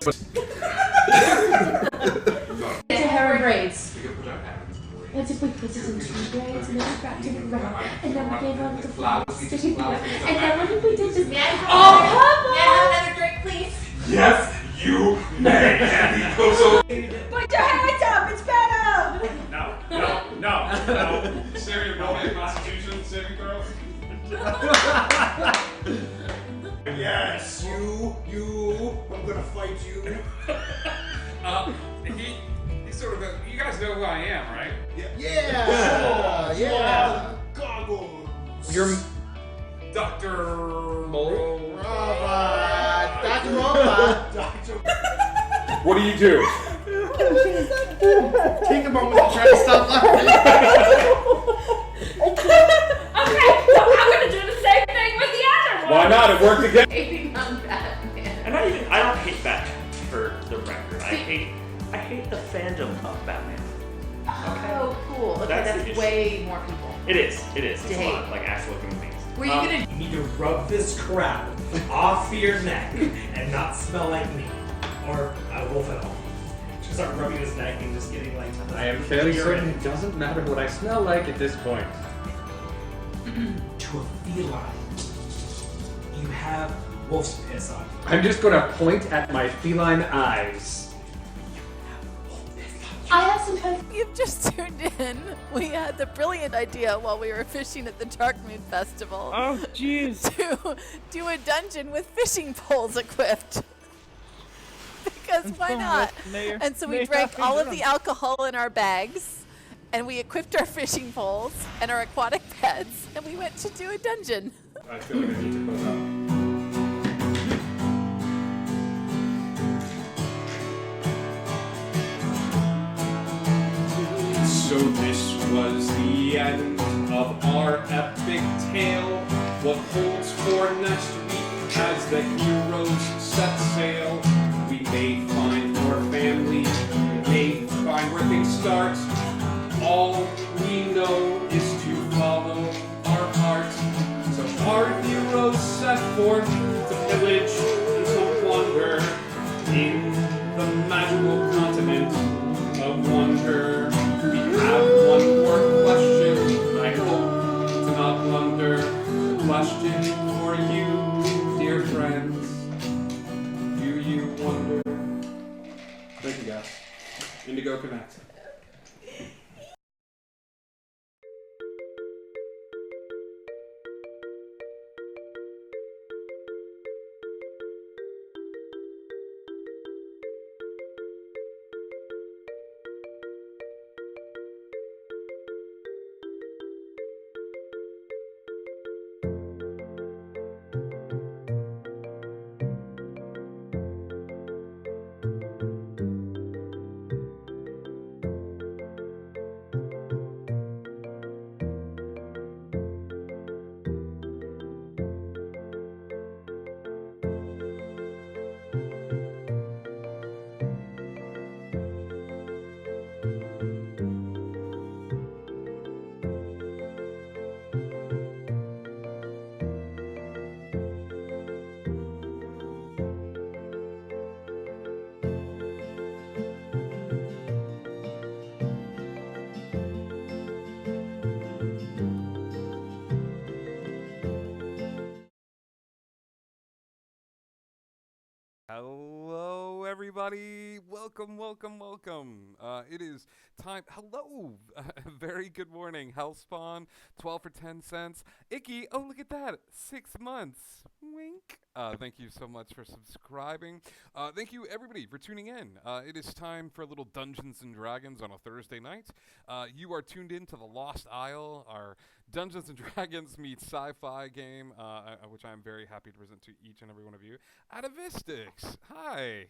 To her braids. What if we put it in two braids and then we wrapped it around and then we gave her the flowers sticking together and then what if we did this? May I have another drink, please? Yes, you may, Andy Koso. Put your hands up, it's better! No. Syria, roll me a Constitution saving throw. Yes, you. I'm gonna fight you. He's sort of you guys know who I am, right? Yeah. Goggles. You're Dr. Mole. Robot. Dr. Robot. What do you do? Take a moment to try to stop laughing. Okay, so I'm gonna do the same thing with the other one! Why not? It worked again. Hating on Batman. And I don't hate Batman, for the record. I hate the fandom of Batman. Oh, cool. Okay, That's the that's issue. way more people. It is. It's To a hate. lot, like actual human beings. Were you gonna? You need to rub this crap off your neck and not smell like me. Or I will fail. Just start rubbing his neck and just getting like... I am fairly certain it doesn't matter what I smell like at this point. To a feline. You have wolf's piss on you. I'm just gonna point at my feline eyes. I have some hope. You've just tuned in. We had the brilliant idea while we were fishing at the Dark Moon Festival. Oh, jeez. To do a dungeon with fishing poles equipped. Because why not? And so we drank all of the alcohol in our bags, and we equipped our fishing poles and our aquatic pets, and we went to do a dungeon. I feel like I need to close out. So this was the end of our epic tale. What holds for next week as the heroes set sail? We may find more family, we may find where things start. All we know is to follow our heart. So our heroes set forth to pillage and to wander in the magical continent of wonder. We have one more question, I hope to not blunder. The question for you, dear friends. Do you wonder? Thank you guys. Indigo Connect. Hello, everybody. Welcome. It is time. Hello. Very good morning. Hellspawn, 12 for 10 cents. Icky, oh, look at that. 6 months. Wink. Thank you so much for subscribing. Thank you, everybody, for tuning in. It is time for a little Dungeons and Dragons on a Thursday night. You are tuned in to the Lost Isle, our Dungeons and Dragons meets sci-fi game, which I'm very happy to present to each and every one of you. Atavistix, hi.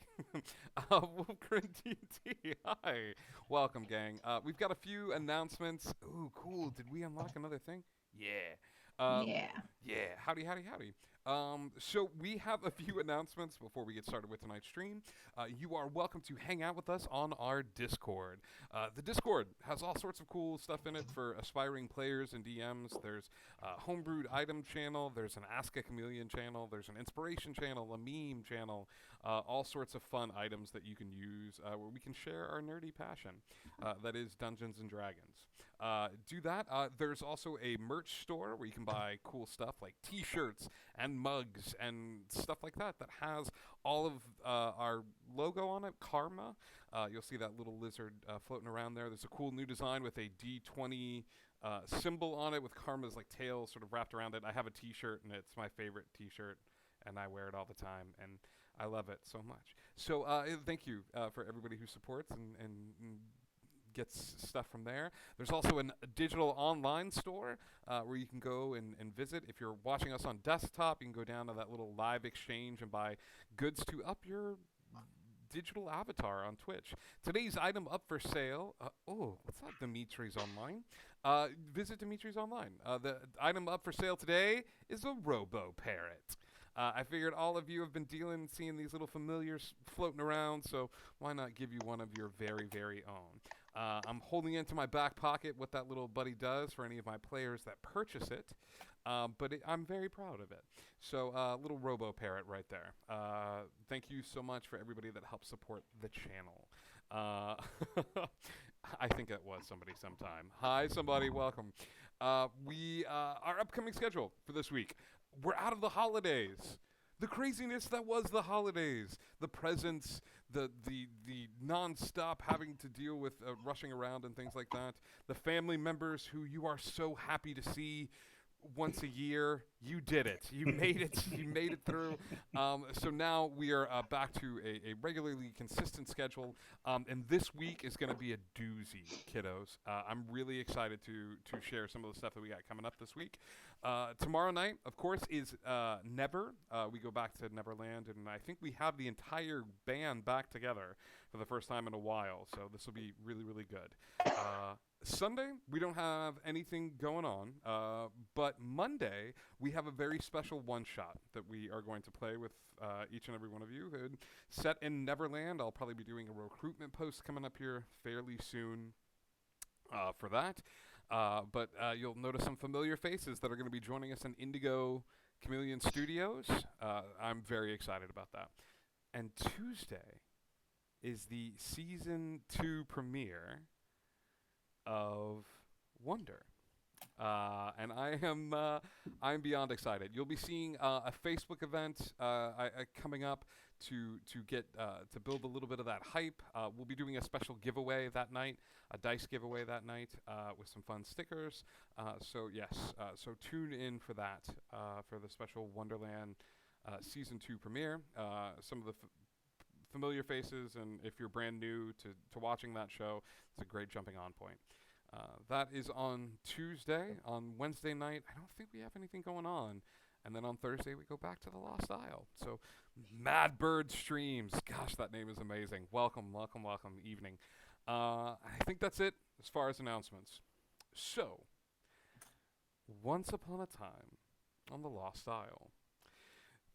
Wolfgren DT, hi. Welcome, gang. We've got a few announcements. Ooh, cool. Did we unlock another thing? Yeah. Yeah. Yeah. Howdy. So we have a few announcements before we get started with tonight's stream. You are welcome to hang out with us on our Discord. The Discord has all sorts of cool stuff in it for aspiring players and DMs. There's a homebrewed item channel. There's an Ask a Chameleon channel. There's an inspiration channel, a meme channel, all sorts of fun items that you can use where we can share our nerdy passion. That is Dungeons and Dragons. Do that. There's also a merch store where you can buy cool stuff like t-shirts and mugs and stuff like that has all of our logo on it, Karma. You'll see that little lizard floating around there. There's a cool new design with a D20 symbol on it with Karma's like tail sort of wrapped around it. I have a t-shirt and it's my favorite t-shirt and I wear it all the time and I love it so much. So thank you for everybody who supports and gets stuff from there. There's also a digital online store where you can go and visit. If you're watching us on desktop, you can go down to that little live exchange and buy goods to up your digital avatar on Twitch. Today's item up for sale. What's that? Dimitri's Online. Visit Dimitri's Online. The item up for sale today is a Robo Parrot. I figured all of you have been seeing these little familiars floating around, so why not give you one of your very, very own? I'm holding into my back pocket what that little buddy does for any of my players that purchase it, but I'm very proud of it. So little Robo Parrot right there. Thank you so much for everybody that helps support the channel. I think it was somebody sometime. Hi, somebody. Welcome. Our upcoming schedule for this week. We're out of the holidays. The craziness that was the holidays, the presents, the non-stop having to deal with rushing around and things like that, the family members who you are so happy to see once a year. You did it. You made it. You made it through. So now we are back to a regularly consistent schedule. And this week is going to be a doozy, kiddos. I'm really excited to share some of the stuff that we got coming up this week. Tomorrow night, of course, is Never. We go back to Neverland, and I think we have the entire band back together for the first time in a while. So this will be really, really good. Sunday, we don't have anything going on, but Monday, we have a very special one-shot that we are going to play with each and every one of you. Set in Neverland, I'll probably be doing a recruitment post coming up here fairly soon for that. But you'll notice some familiar faces that are going to be joining us in Indigo Chameleon Studios. I'm very excited about that. And Tuesday is the Season 2 premiere of Wonder. And I'm beyond excited. You'll be seeing a Facebook event coming up to get to build a little bit of that hype. We'll be doing a special giveaway that night, a dice giveaway that night with some fun stickers. So tune in for that for the special Wonderland Season 2 premiere. Some of the familiar faces, and if you're brand new to watching that show, it's a great jumping on point. That is on Tuesday. On Wednesday night, I don't think we have anything going on. And then on Thursday, we go back to the Lost Isle. So, Mad Bird Streams. Gosh, that name is amazing. Welcome, welcome, welcome. Evening. I think that's it as far as announcements. So, once upon a time on the Lost Isle,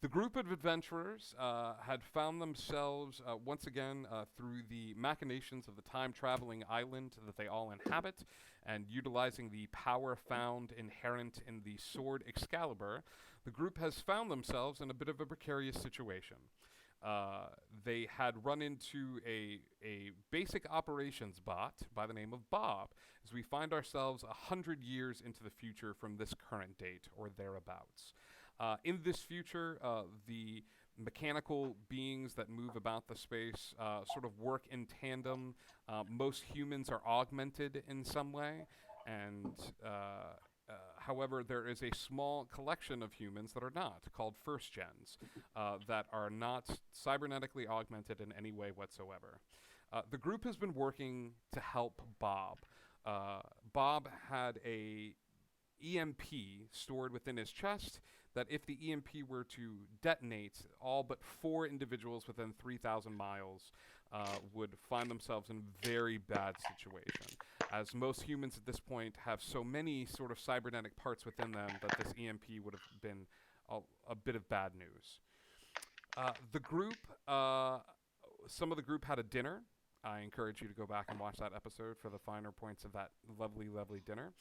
the group of adventurers had found themselves once again through the machinations of the time-traveling island that they all inhabit, and utilizing the power found inherent in the sword Excalibur, the group has found themselves in a bit of a precarious situation. They had run into a basic operations bot by the name of Bob, as we find ourselves 100 years into the future from this current date, or thereabouts. In this future, the mechanical beings that move about the space sort of work in tandem. Most humans are augmented in some way, and however, there is a small collection of humans that are not, called first gens, that are not cybernetically augmented in any way whatsoever. The group has been working to help Bob. Bob had a EMP stored within his chest that if the EMP were to detonate, all but 4 individuals within 3,000 miles would find themselves in a very bad situation, as most humans at this point have so many sort of cybernetic parts within them that this EMP would have been a bit of bad news. The group, some of the group had a dinner. I encourage you to go back and watch that episode for the finer points of that lovely, lovely dinner.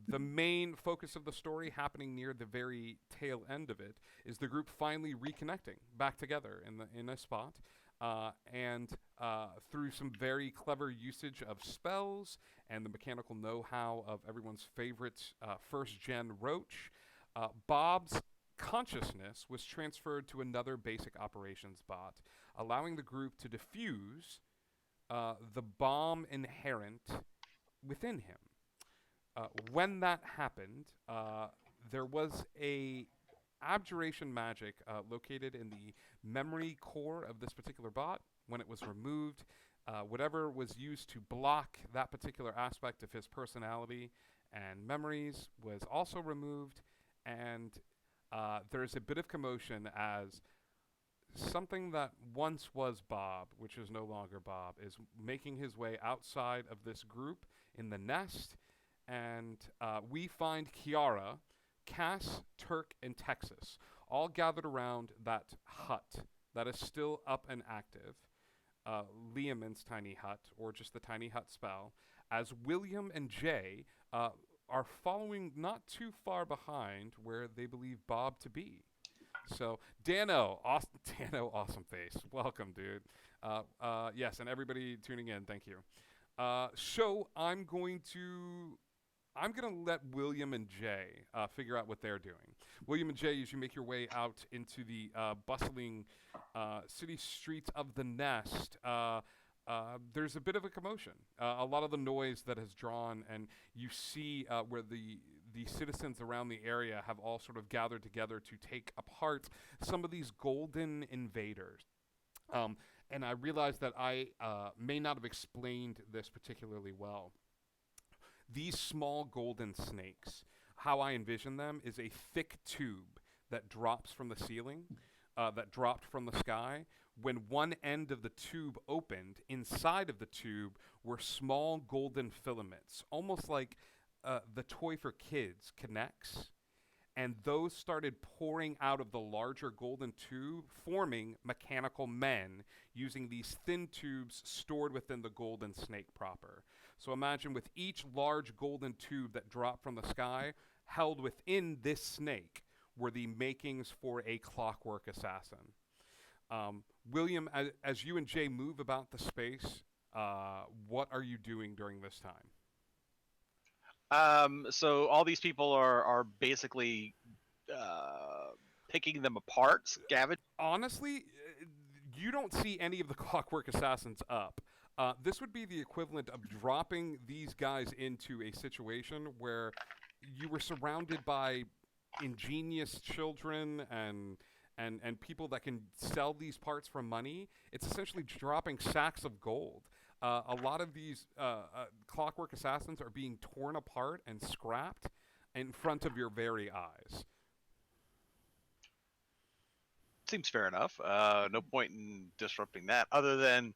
The main focus of the story, happening near the very tail end of it, is the group finally reconnecting back together in a spot, and through some very clever usage of spells and the mechanical know-how of everyone's favorite first-gen roach, Bob's consciousness was transferred to another basic operations bot, allowing the group to defuse the bomb inherent within him. When that happened, there was a abjuration magic located in the memory core of this particular bot. When it was removed, whatever was used to block that particular aspect of his personality and memories was also removed, and there's a bit of commotion as something that once was Bob, which is no longer Bob, is making his way outside of this group in the nest, and we find Kiara, Cass, Turk, and Texas all gathered around that hut that is still up and active, Liamon's tiny hut, or just the tiny hut spell, as William and Jay are following not too far behind where they believe Bob to be. So, Dano, awesome face. Welcome, dude. Yes, and everybody tuning in, thank you. So, I'm going to let William and Jay figure out what they're doing. William and Jay, as you make your way out into the bustling city streets of the Nest, there's a bit of a commotion. A lot of the noise that has drawn, and you see where the citizens around the area have all sort of gathered together to take apart some of these golden invaders. And I realize that I may not have explained this particularly well. These small golden snakes, how I envision them is a thick tube that drops from the ceiling, that dropped from the sky. When one end of the tube opened, inside of the tube were small golden filaments, almost like the toy for kids, Connects. And those started pouring out of the larger golden tube, forming mechanical men using these thin tubes stored within the golden snake proper. So imagine with each large golden tube that dropped from the sky, held within this snake were the makings for a clockwork assassin. William, as you and Jay move about the space, what are you doing during this time? So all these people are basically picking them apart, scavenging. Honestly, you don't see any of the clockwork assassins up. This would be the equivalent of dropping these guys into a situation where you were surrounded by ingenious children and people that can sell these parts for money. It's essentially dropping sacks of gold. A lot of these clockwork assassins are being torn apart and scrapped in front of your very eyes. Seems fair enough. No point in disrupting that, other than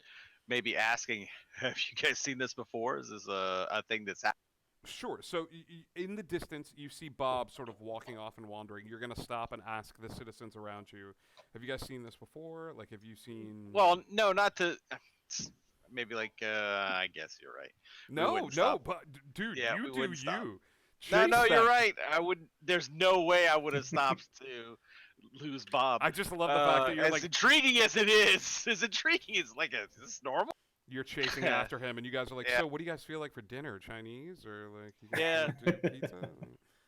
maybe asking, have you guys seen this before? Is this a thing that's happened? Sure. So in the distance, you see Bob sort of walking off and wandering. You're going to stop and ask the citizens around you, have you guys seen this before? Like, have you seen... Well, no, not to... Maybe like, I guess you're right. No, but dude, yeah, you do stop. you. No, you're right. I would. There's no way I would have stopped to lose Bob. I just love the fact that you're as like... intriguing as it is. As intriguing as like, is this normal? You're chasing after him, and you guys are like, so what do you guys feel like for dinner? Chinese or like you guys do pizza?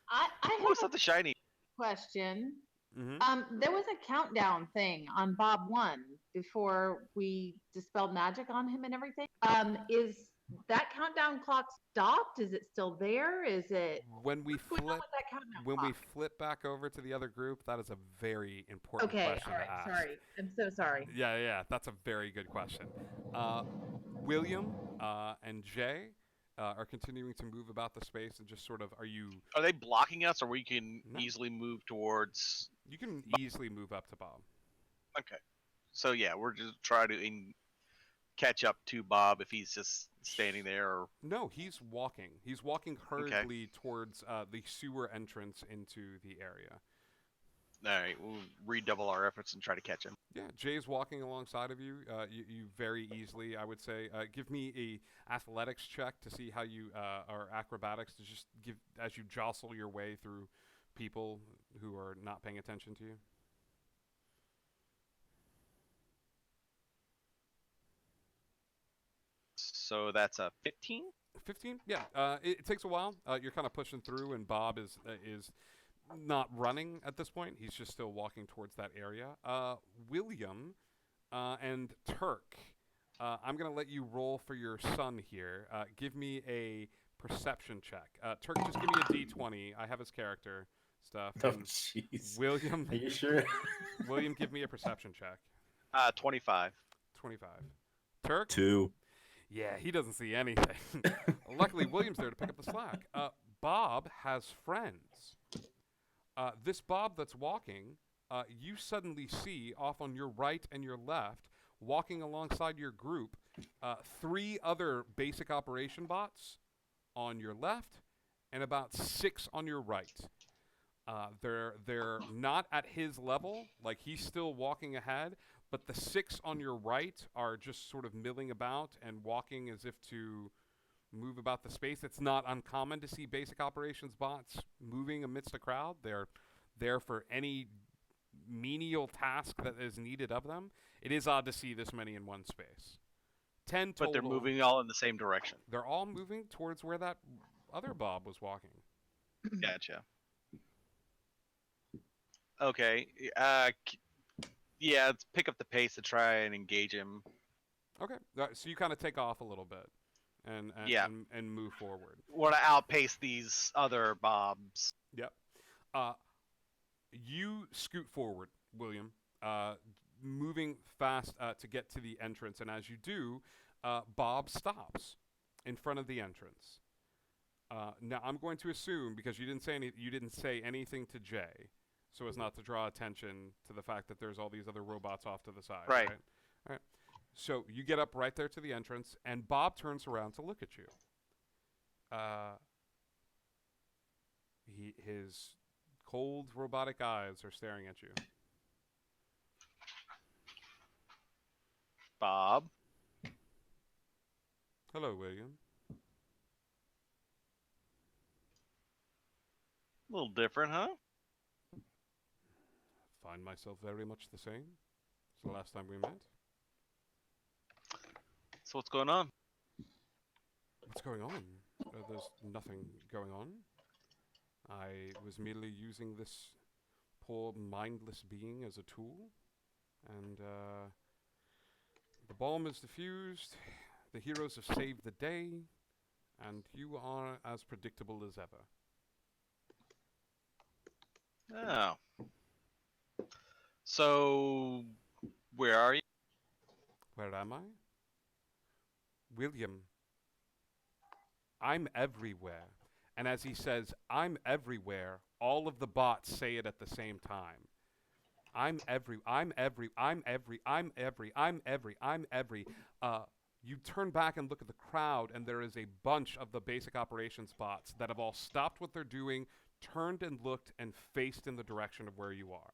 I Oh, have something shiny. a question. Mm-hmm. There was a countdown thing on Bob 1 before we dispelled magic on him and everything. Is that countdown clock stopped? Is it still there? Is it... When we What's going on flip, with that countdown when clock? we flip back over to the other group, that is a very important Okay, question all to right, ask. sorry. I'm so sorry. Yeah, that's a very good question. William and Jay are continuing to move about the space and just sort of, Are they blocking us, or we can No. easily move towards? You can easily move up to Bob. Okay. So yeah, we're just trying to catch up to Bob if he's just standing there. Or... No, he's walking. He's walking hurriedly towards the sewer entrance into the area. All right, we'll redouble our efforts and try to catch him. Yeah, Jay's walking alongside of you. You very easily, I would say, give me a athletics check to see how you or acrobatics to just give as you jostle your way through people who are not paying attention to you. So that's a 15. 15? Yeah. It takes a while. You're kind of pushing through, and Bob is not running at this point. He's just still walking towards that area. William and Turk, I'm going to let you roll for your son here. Give me a perception check. Turk, just give me a D20. I have his character stuff. Oh, And jeez. William, Are you sure? William, give me a perception check. 25. 25. Turk? 2. Yeah, he doesn't see anything. Luckily, William's there to pick up the slack. Bob has friends. This Bob that's walking, you suddenly see off on your right and your left, walking alongside your group, 3 other basic operation bots on your left and about 6 on your right. They're not at his level, like he's still walking ahead, but the 6 on your right are just sort of milling about and walking as if to move about the space. It's not uncommon to see basic operations bots moving amidst a crowd. They're there for any menial task that is needed of them. It is odd to see this many in one space. 10 total. But they're moving all in the same direction. They're all moving towards where that other Bob was walking. Gotcha. Okay. Yeah, let's pick up the pace to try and engage him. Okay, so you kind of take off a little bit and Yeah. and move forward. Want to outpace these other Bobs. Yep. You scoot forward, William, moving fast to get to the entrance, and as you do, Bob stops in front of the entrance. Now I'm going to assume, because you didn't say anything to Jay, so as not to draw attention to the fact that there's all these other robots off to the side. Right. All right. So you get up right there to the entrance, and Bob turns around to look at you. His cold robotic eyes are staring at you. Bob. Hello, William. A little different, huh? Find myself very much the same as the last time we met. So what's going on? What's going on? There's nothing going on. I was merely using this poor mindless being as a tool, and the bomb is defused, the heroes have saved the day, and you are as predictable as ever. Oh. So, where are you? Where am I? William, I'm everywhere. And as he says, I'm everywhere, all of the bots say it at the same time. I'm every. You turn back and look at the crowd, and there is a bunch of the basic operations bots that have all stopped what they're doing, turned and looked, and faced in the direction of where you are.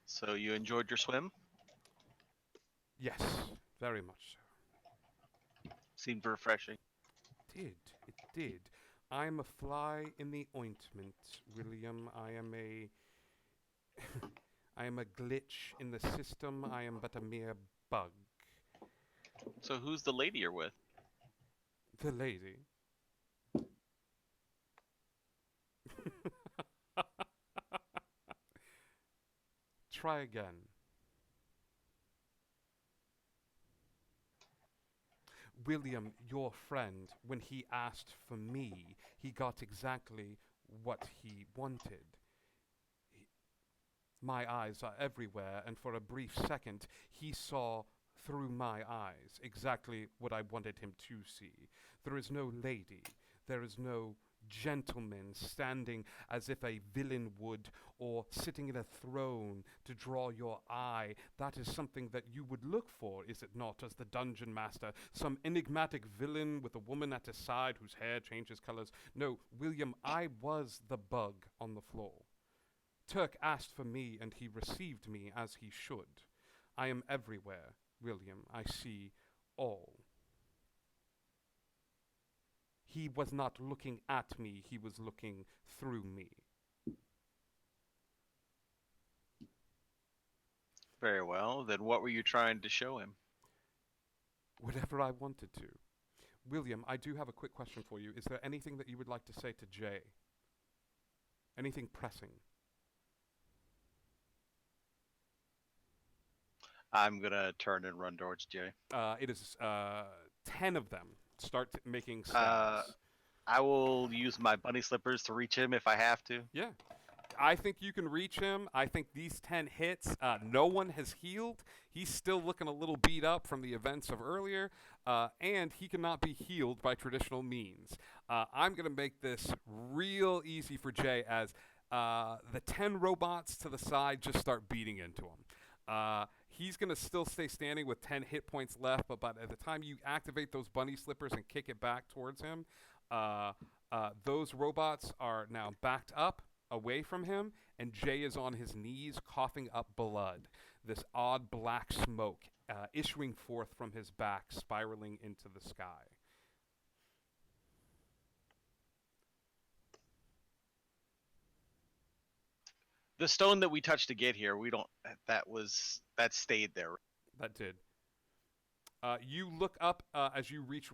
So you enjoyed your swim? Yes, very much so. Seemed refreshing. It did. I am a fly in the ointment, William. I am a glitch in the system. I am but a mere bug. So who's the lady you're with? The lady. Try again. William, your friend, when he asked for me, he got exactly what he wanted. My eyes are everywhere, and for a brief second, he saw through my eyes exactly what I wanted him to see. There is no lady. There is no gentleman standing as if a villain would, or sitting in a throne to draw your eye. That is something that you would look for, is it not, as the dungeon master? Some enigmatic villain with a woman at his side whose hair changes colors? No, William, I was the bug on the floor. Turk asked for me, and he received me as he should. I am everywhere, William. I see all. He was not looking at me, he was looking through me. Very well. Then what were you trying to show him? Whatever I wanted to. William, I do have a quick question for you. Is there anything that you would like to say to Jay? Anything pressing? I'm gonna turn and run towards Jay. It is 10 of them. Start making stabs. I will use my bunny slippers to reach him if I have to. Yeah. I think you can reach him. I think these 10 hits. No one has healed. He's still looking a little beat up from the events of earlier. And he cannot be healed by traditional means. I'm going to make this real easy for Jay as the 10 robots to the side just start beating into him. He's going to still stay standing with 10 hit points left, but by the time you activate those bunny slippers and kick it back towards him, those robots are now backed up away from him, and Jay is on his knees coughing up blood. This odd black smoke issuing forth from his back, spiraling into the sky. The stone that we touched to get here, that stayed there. That did. You look up as you reach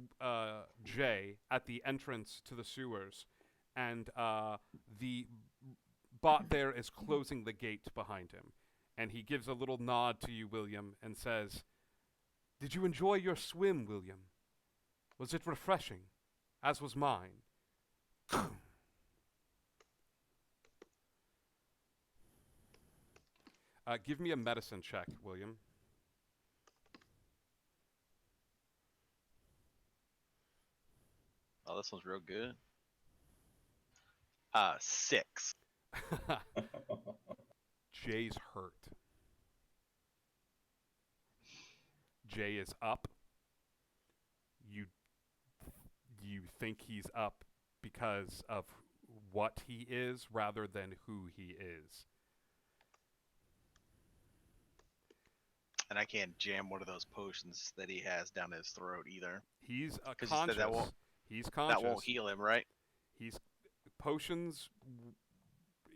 Jay at the entrance to the sewers, and the bot there is closing the gate behind him. And he gives a little nod to you, William, and says, "Did you enjoy your swim, William? Was it refreshing, as was mine?" Give me a medicine check, William. Oh, this one's real good. 6. Jay's hurt. Jay is up. You think he's up because of what he is rather than who he is. And I can't jam one of those potions that he has down his throat either. He's conscious. He's conscious. That won't heal him, right? He's potions.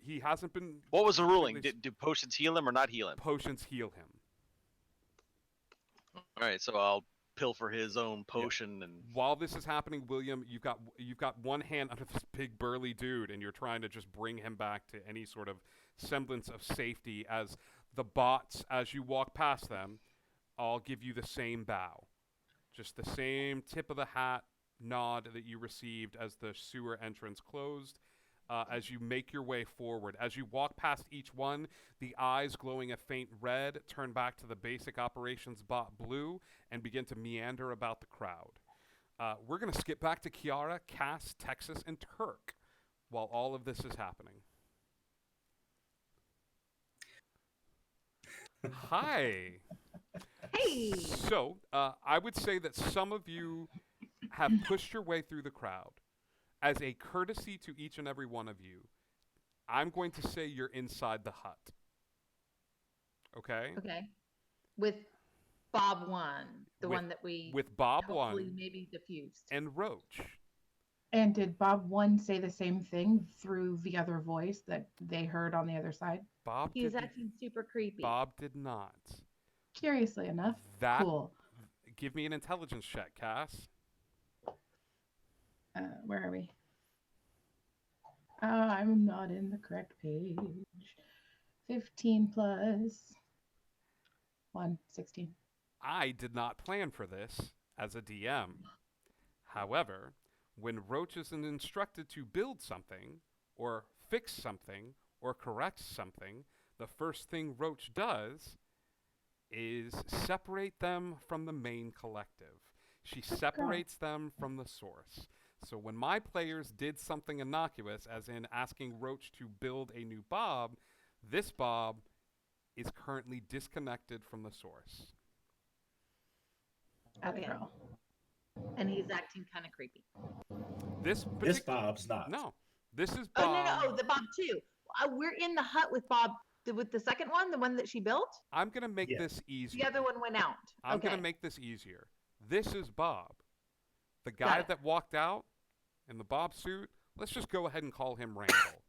He hasn't been. What was the ruling? Do potions heal him or not heal him? Potions heal him. All right, so I'll pilfer his own potion and. While this is happening, William, you've got one hand under this big burly dude, and you're trying to just bring him back to any sort of semblance of safety. As the bots, as you walk past them, all give you the same bow, just the same tip of the hat nod that you received as the sewer entrance closed. As you make your way forward, as you walk past each one, the eyes glowing a faint red turn back to the basic operations bot blue and begin to meander about the crowd. We're going to skip back to Kiara, Cass, Texas, and Turk while all of this is happening. Hi. Hey. So, I would say that some of you have pushed your way through the crowd. As a courtesy to each and every one of you, I'm going to say you're inside the hut. Okay? Okay. With Bob 1, the one that we with Bob hopefully 1 maybe diffused. and Roach. And did Bob 1 say the same thing through the other voice that they heard on the other side? He's acting super creepy. Bob did not. Curiously enough. That, cool. Give me an intelligence check, Cass. Where are we? I'm not in the correct page. 15 plus 1, 16. I did not plan for this as a DM. However, when Roach is instructed to build something, or fix something, or correct something, the first thing Roach does is separate them from the main collective. She separates them from the source. So when my players did something innocuous, as in asking Roach to build a new Bob, this Bob is currently disconnected from the source. Okay. And he's acting kind of creepy. This Bob's not. No, this is Oh, Bob. no, the Bob too. We're in the hut with Bob, with the second one, the one that she built. I'm going to make this easier. The other one went out. I'm going to make this easier. This is Bob. The guy that walked out in the Bob suit, let's just go ahead and call him Randall.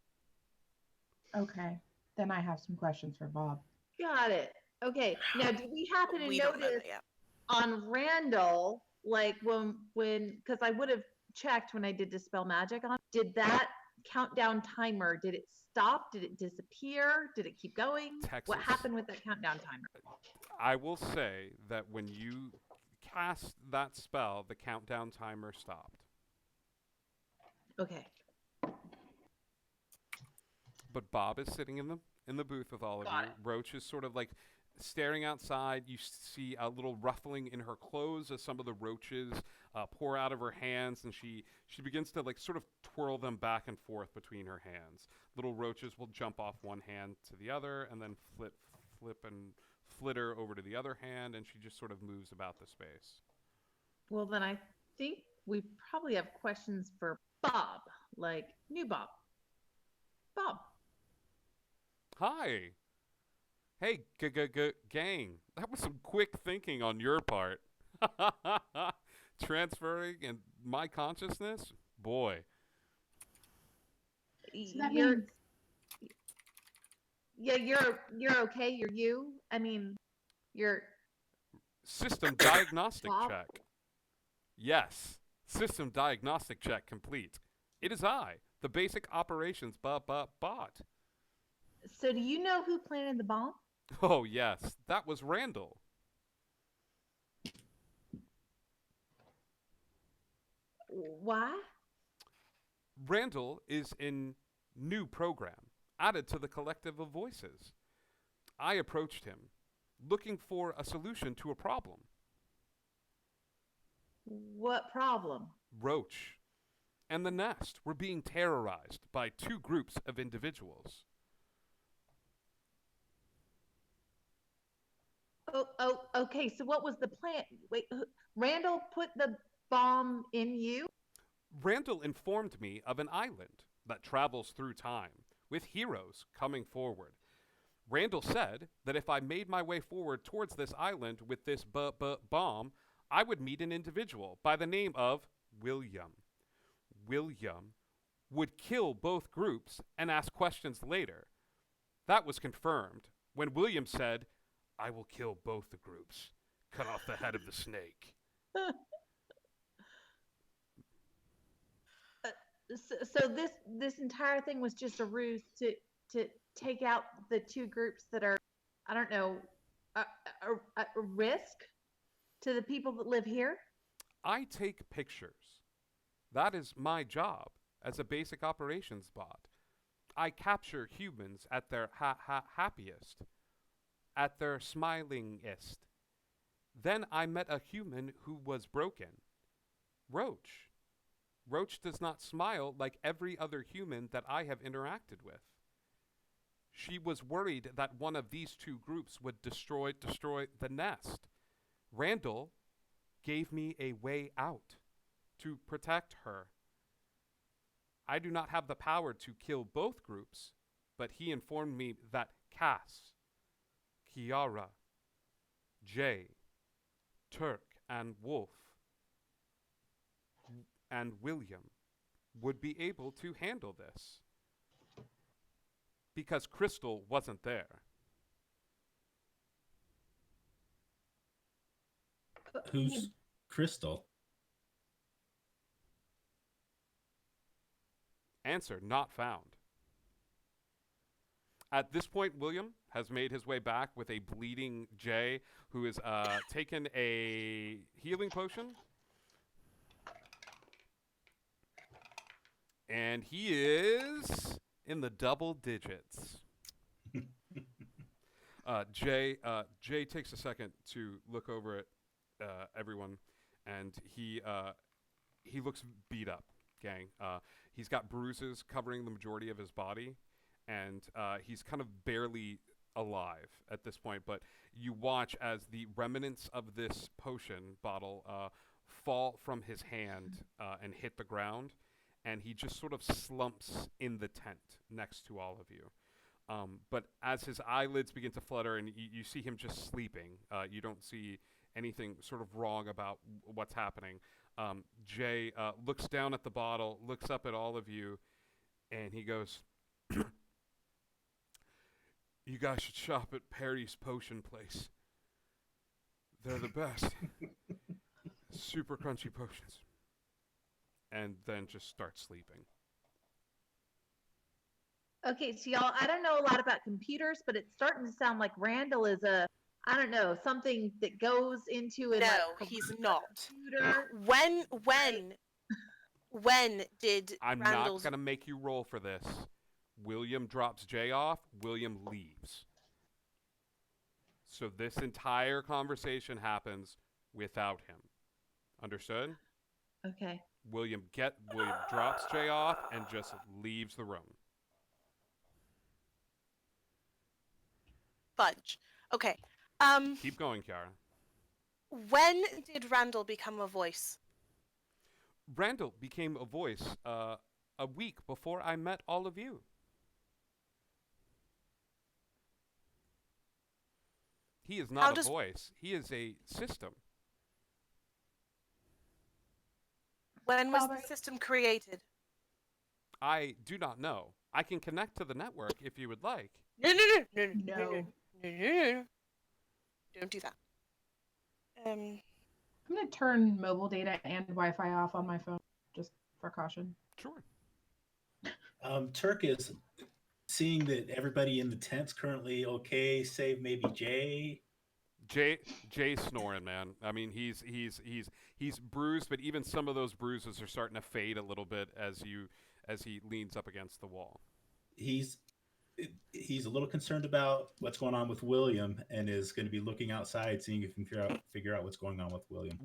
Okay. Then I have some questions for Bob. Got it. Okay. Now, did we happen to notice on Randall, like when, because I would have checked when I did Dispel Magic on, did that countdown timer, did it stop? Did it disappear? Did it keep going? What happened with that countdown timer? I will say that when you cast that spell, the countdown timer stopped. Okay. But Bob is sitting in the booth with all of you. Roach is sort of like staring outside. You see a little ruffling in her clothes as some of the roaches pour out of her hands, and she begins to like sort of twirl them back and forth between her hands. Little roaches will jump off one hand to the other, and then flip and flitter over to the other hand, and she just sort of moves about the space. Well, then I think we probably have questions for Bob, like new Bob. Bob. Hi. Hey, gang. That was some quick thinking on your part. Transferring in my consciousness? Boy. So that means... Yeah, you're okay. You're you. I mean, you're... System diagnostic check. Yes. System diagnostic check complete. It is I, the basic operations bot. So do you know who planted the bomb? Oh, yes. That was Randall. Why? Randall is in new program, added to the collective of voices. I approached him, looking for a solution to a problem. What problem? Roach and the nest were being terrorized by two groups of individuals. Oh, okay. So what was the plan? Wait, Randall put the bomb in you? Randall informed me of an island that travels through time, with heroes coming forward. Randall said that if I made my way forward towards this island with this bomb, I would meet an individual by the name of William. William would kill both groups and ask questions later. That was confirmed when William said, "I will kill both the groups. Cut off the head of the snake." So this entire thing was just a ruse to take out the two groups that are, I don't know, a risk to the people that live here? I take pictures. That is my job as a basic operations bot. I capture humans at their happiest, at their smilingest. Then I met a human who was broken. Roach. Roach does not smile like every other human that I have interacted with. She was worried that one of these two groups would destroy the nest. Randall gave me a way out to protect her. I do not have the power to kill both groups, but he informed me that Cass, Kiara, Jay, Turk, and Wolf, and William would be able to handle this. Because Crystal wasn't there. Who's Crystal? Answer not found. At this point, William has made his way back with a bleeding Jay, who has taken a healing potion. And he is in the double digits. Jay takes a second to look over at everyone, and he looks beat up. gang. He's got bruises covering the majority of his body, and he's kind of barely alive at this point. But you watch as the remnants of this potion bottle fall from his hand and hit the ground, and he just sort of slumps in the tent next to all of you. But as his eyelids begin to flutter and you see him just sleeping, you don't see anything sort of wrong about what's happening. Jay looks down at the bottle, looks up at all of you, and he goes, "You guys should shop at Perry's Potion Place. They're the best. Super crunchy potions." And then just start sleeping. Okay, so y'all, I don't know a lot about computers, but it's starting to sound like Randall is I don't know, something that goes into it. No, he's not. When did I'm Randall's... not going to make you roll for this. William drops Jay off. William leaves. So this entire conversation happens without him. Understood? Okay. William drops Jay off and just leaves the room. Fudge. Okay. Keep going, Kiara. When did Randall become a voice? Randall became a voice a week before I met all of you. He is not a voice. He is a system. When was the system created? I do not know. I can connect to the network if you would like. No. Don't do that. I'm gonna turn mobile data and Wi-Fi off on my phone, just for caution. Sure. Turk is seeing that everybody in the tent's currently okay, save maybe Jay. Jay's snoring, man. I mean, he's bruised, but even some of those bruises are starting to fade a little bit as he leans up against the wall. He's a little concerned about what's going on with William and is going to be looking outside, seeing if he can figure out what's going on with William.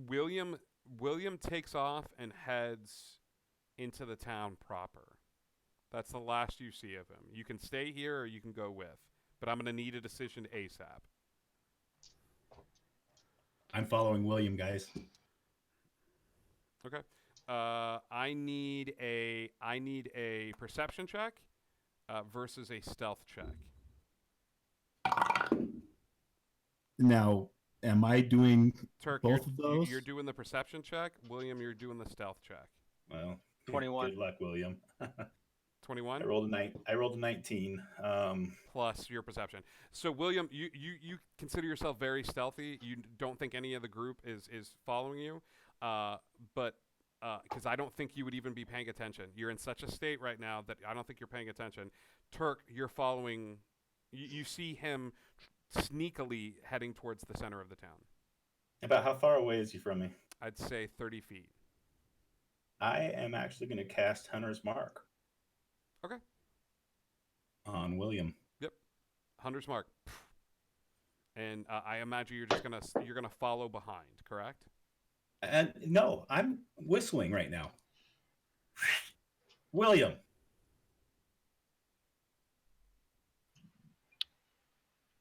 William takes off and heads into the town proper. That's the last you see of him. You can stay here or you can go with, but I'm going to need a decision ASAP. I'm following William, guys. Okay. I need a perception check versus a stealth check. Now, am I doing Turk, both of those? You're doing the perception check. William, you're doing the stealth check. Well, 21. Good luck, William. 21. I rolled a 19. Plus your perception. So William, you consider yourself very stealthy. You don't think any of the group is following you, but because I don't think you would even be paying attention. You're in such a state right now that I don't think you're paying attention. Turk, you're following. You see him sneakily heading towards the center of the town. About how far away is he from me? I'd say 30 feet. I am actually going to cast Hunter's Mark. Okay. On William. Yep. Hunter's Mark. And I imagine you're gonna follow behind, correct? And no, I'm whistling right now. William.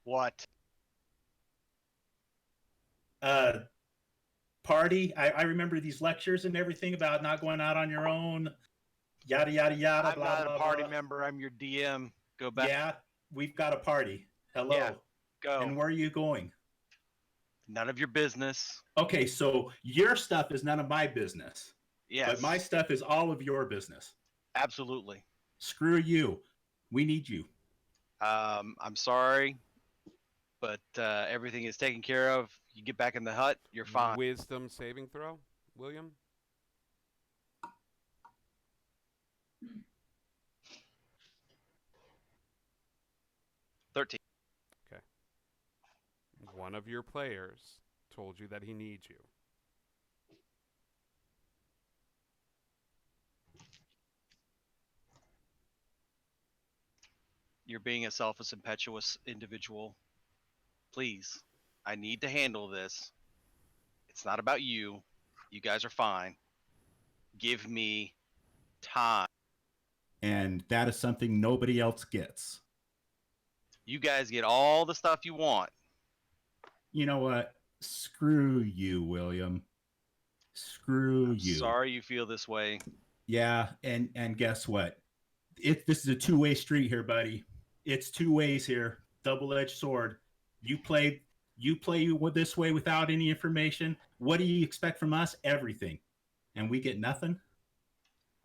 What? Party. I remember these lectures and everything about not going out on your own. Yada yada yada. I'm blah, not blah, a party blah. member. I'm your DM. Go back. Yeah, we've got a party. Hello. Yeah, go. And where are you going? None of your business. Okay, so your stuff is none of my business. Yes. But my stuff is all of your business. Absolutely. Screw you. We need you. I'm sorry, but everything is taken care of. You get back in the hut, you're fine. Wisdom saving throw, William. $13. Okay. One of your players told you that he needs you. You're being a selfish, impetuous individual. Please, I need to handle this. It's not about you. You guys are fine. Give me time. And that is something nobody else gets. You guys get all the stuff you want. You know what? Screw you, William. Screw you. Sorry you feel this way. Yeah, and guess what? This is a two-way street here, buddy. It's two ways here. Double-edged sword. You play this way without any information. What do you expect from us? Everything. And we get nothing?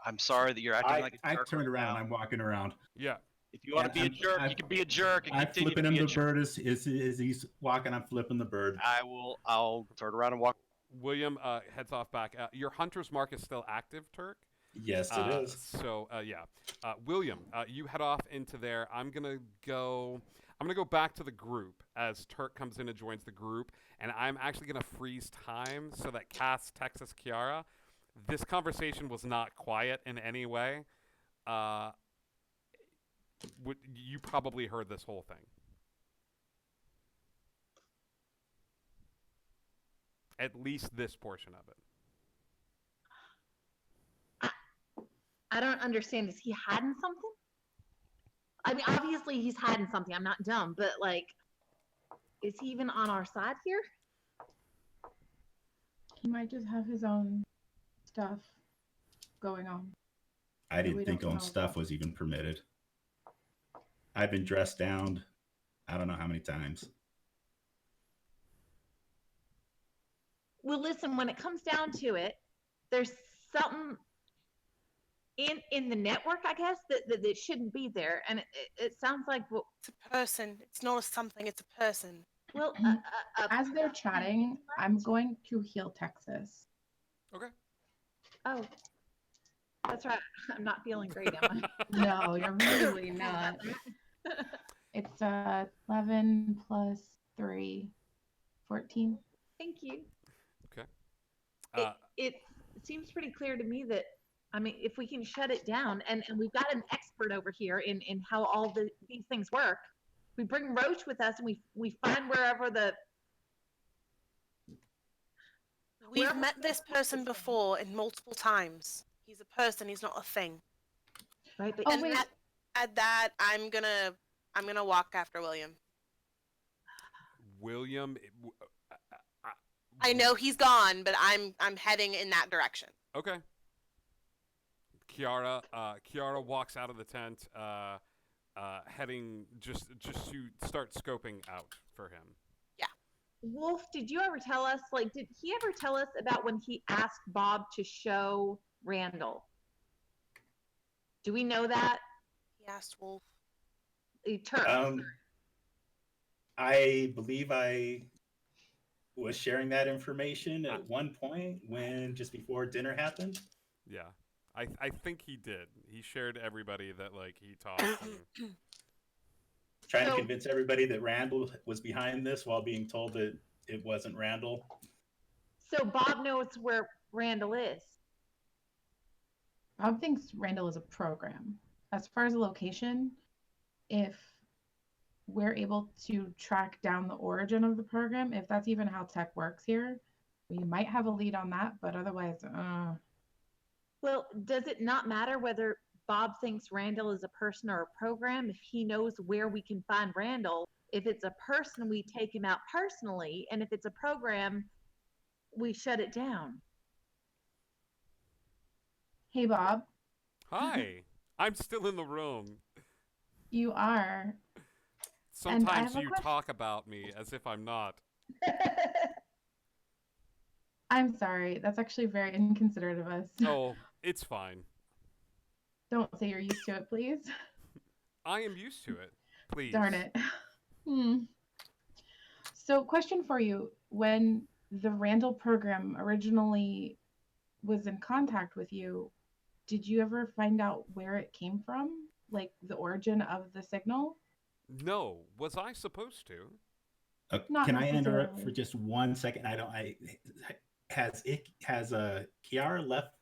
I'm sorry that you're acting like a jerk. I've turned right around. now. I'm walking around. Yeah. If you want to be a jerk, you can be a jerk. And I'm continue flipping to him be a the jerk. bird as he's walking. I'm flipping the bird. I'll turn around and walk. William heads off back. Your hunter's mark is still active, Turk? Yes, it is. So yeah, William, you head off into there. I'm gonna go back to the group as Turk comes in and joins the group, and I'm actually gonna freeze time so that Cass, Texas, Kiara, this conversation was not quiet in any way. You probably heard this whole thing. At least this portion of it. I don't understand. Is he hiding something? I mean, obviously he's hiding something. I'm not dumb, but like, is he even on our side here? He might just have his own stuff going on. I didn't think own stuff was even permitted. I've been dressed down I don't know how many times. Well, listen, when it comes down to it, there's something in the network, I guess, that shouldn't be there. And it sounds like... Well, it's a person. It's not a something. It's a person. Well, as they're chatting, I'm going to heal Texas. Okay. Oh, that's right. I'm not feeling great, am I? No, you're really not. It's 11 plus 3, 14. Thank you. Okay. It seems pretty clear to me that, I mean, if we can shut it down, and we've got an expert over here in how all these things work, we bring Roach with us, and we find wherever the... We've met this person before and multiple times. He's a person. He's not a thing. Right. But at that, I'm gonna walk after William. William. I know he's gone, but I'm heading in that direction. Okay. Kiara walks out of the tent, heading just to start scoping out for him. Yeah. Wolf, did you ever tell us, like, did he ever tell us about when he asked Bob to show Randall? Do we know that? He asked Wolf. I believe I was sharing that information at one point when just before dinner happened. Yeah. I think he did. He shared everybody that like he talked. Trying to convince everybody that Randall was behind this while being told that it wasn't Randall. So Bob knows where Randall is. Bob thinks Randall is a program. As far as the location, if we're able to track down the origin of the program, if that's even how tech works here, we might have a lead on that, but otherwise, Well, does it not matter whether Bob thinks Randall is a person or a program? If he knows where we can find Randall, if it's a person, we take him out personally, and if it's a program, we shut it down. Hey, Bob. Hi. I'm still in the room. You are. Sometimes you talk about me as if I'm not. I'm sorry. That's actually very inconsiderate of us. Oh, it's fine. Don't say you're used to it, please. I am used to it. Please. Darn it. So, question for you. When the Randall program originally was in contact with you, did you ever find out where it came from? Like the origin of the signal? No. Was I supposed to? Can I interrupt for just 1 second? Has Kiara left?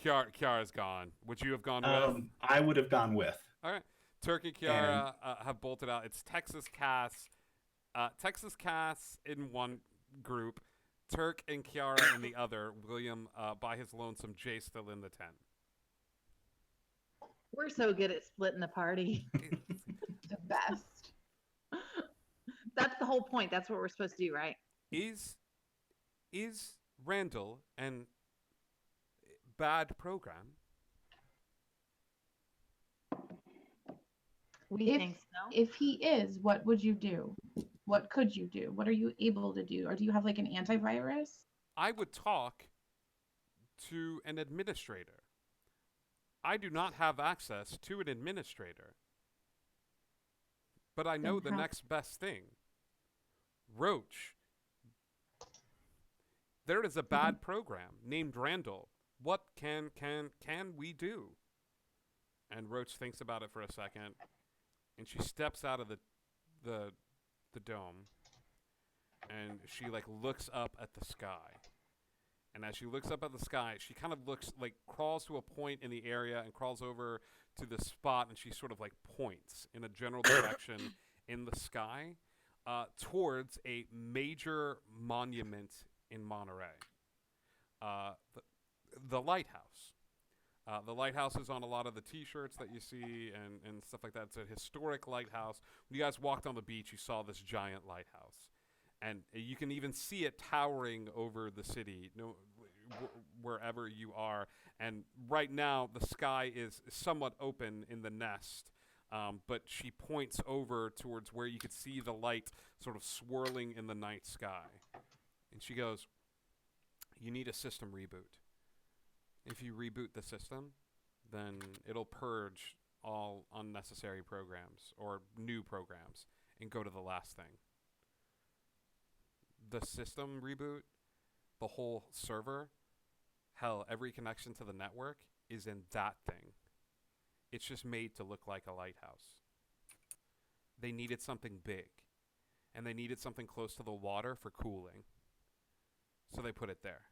Kiara's gone. Would you have gone with? I would have gone with. All right. Turk and Kiara have bolted out. It's Texas Cass. Texas Cass in one group. Turk and Kiara in the other. William by his lonesome. Jay still in the tent. We're so good at splitting the party. The best. That's the whole point. That's what we're supposed to do, right? Is Randall an bad program? We If, think so. if he is, what would you do? What could you do? What are you able to do? Or do you have like an antivirus? I would talk to an administrator. I do not have access to an administrator. But I know the how- next best thing. Roach. There is a bad program named Randall. What can we do? And Roach thinks about it for a second, and she steps out of the dome, and she like looks up at the sky. And as she looks up at the sky, she kind of looks like crawls to a point in the area and crawls over to the spot, and she sort of like points in a general direction in the sky towards a major monument in Monterey. The lighthouse. The lighthouse is on a lot of the T-shirts that you see and stuff like that. It's a historic lighthouse. When you guys walked on the beach, you saw this giant lighthouse. And you can even see it towering over the city wherever you are. And right now, the sky is somewhat open in the nest. But she points over towards where you could see the light sort of swirling in the night sky. And she goes, "You need a system reboot. If you reboot the system, then it'll purge all unnecessary programs or new programs and go to the last thing." The system reboot, the whole server, hell, every connection to the network is in that thing. It's just made to look like a lighthouse. They needed something big, and they needed something close to the water for cooling. So they put it there.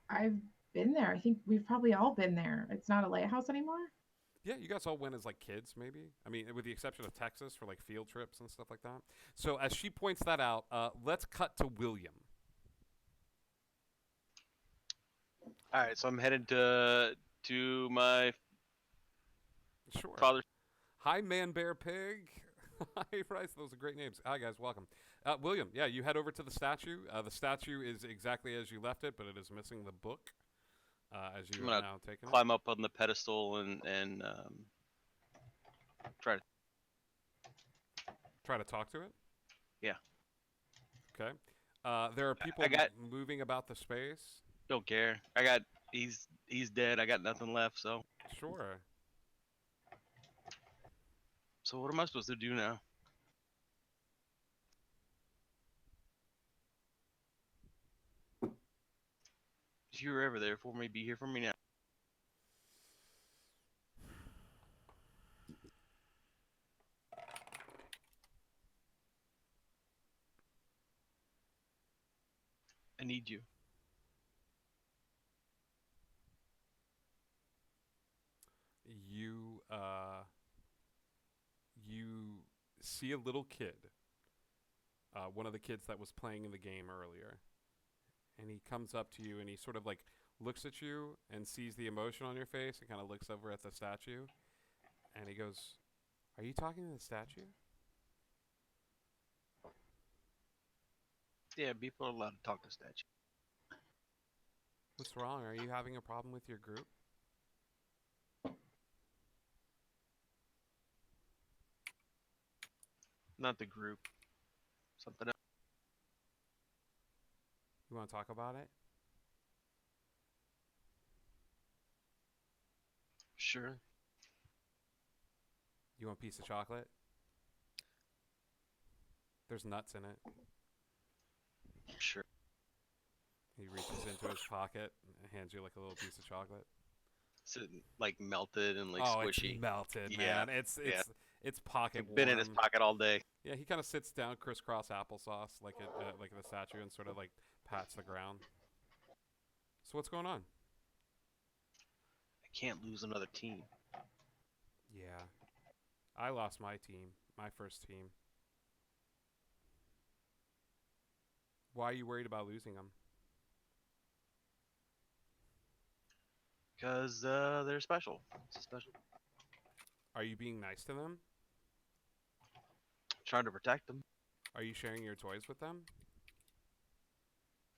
I've been there. I think we've probably all been there. It's not a lighthouse anymore. Yeah, you guys all went as like kids, maybe. I mean, with the exception of Texas for like field trips and stuff like that. So as she points that out, let's cut to William. All right, so I'm headed to my father. Hi, Man Bear Pig. Hi, Bryce. Those are great names. Hi, guys. Welcome. William, yeah, you head over to the statue. The statue is exactly as you left it, but it is missing the book. As you are now taking climb up on the pedestal and try to talk to it. Yeah. Okay. There are people moving about the space. Don't care. He's dead. I got nothing left. So. Sure. So what am I supposed to do now? If you were ever there for me, be here for me now. I need you. You see a little kid, one of the kids that was playing in the game earlier, and he comes up to you and he sort of like looks at you and sees the emotion on your face and kind of looks over at the statue, and he goes, "Are you talking to the statue?" Yeah, people are allowed to talk to statue. What's wrong? Are you having a problem with your group? Not the group. Something else. You want to talk about it? Sure. You want a piece of chocolate? There's nuts in it. Sure. He reaches into his pocket and hands you like a little piece of chocolate. Is it like melted and like squishy? It's melted, Yeah. man. It's pocket warm. Been in his pocket all day. Yeah, he kind of sits down, crisscross applesauce, like the statue, and sort of like pats the ground. So what's going on? I can't lose another team. Yeah, I lost my team, my first team. Why are you worried about losing them? Because they're special. It's a special. Are you being nice to them? Trying to protect them. Are you sharing your toys with them?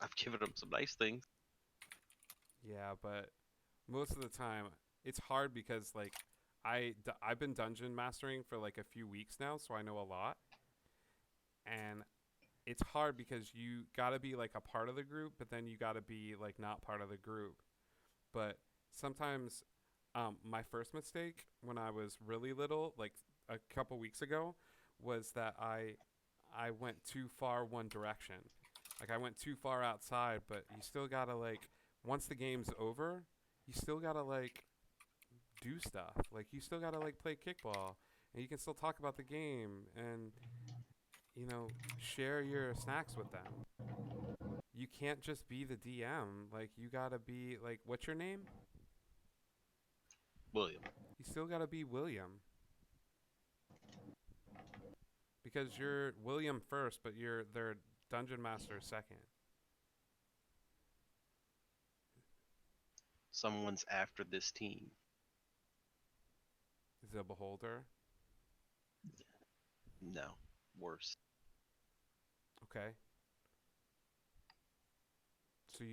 I've given them some nice things. Yeah, but most of the time it's hard because like I've been dungeon mastering for like a few weeks now, so I know a lot. And it's hard because you got to be like a part of the group, but then you got to be like not part of the group. But sometimes my first mistake when I was really little, like a couple weeks ago, was that I went too far one direction. Like I went too far outside, but you still got to like once the game's over, you still got to like do stuff. Like you still got to like play kickball, and you can still talk about the game and you know, share your snacks with them. You can't just be the DM. Like you got to be like what's your name? William. You still got to be William. Because you're William first, but you're their dungeon master second. Someone's after this team. Is it a beholder? No, worse. Okay. So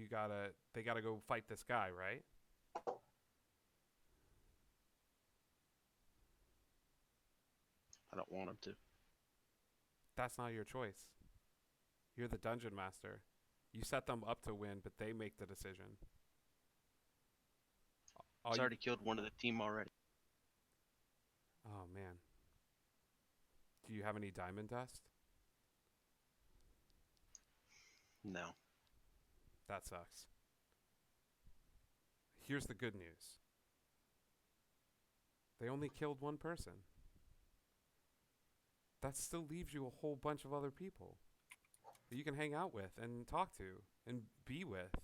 they gotta go fight this guy, right? I don't want him to. That's not your choice. You're the dungeon master. You set them up to win, but they make the decision. He's already killed one of the team already. Oh, man. Do you have any diamond dust? No. That sucks. Here's the good news. They only killed one person. That still leaves you a whole bunch of other people that you can hang out with and talk to and be with.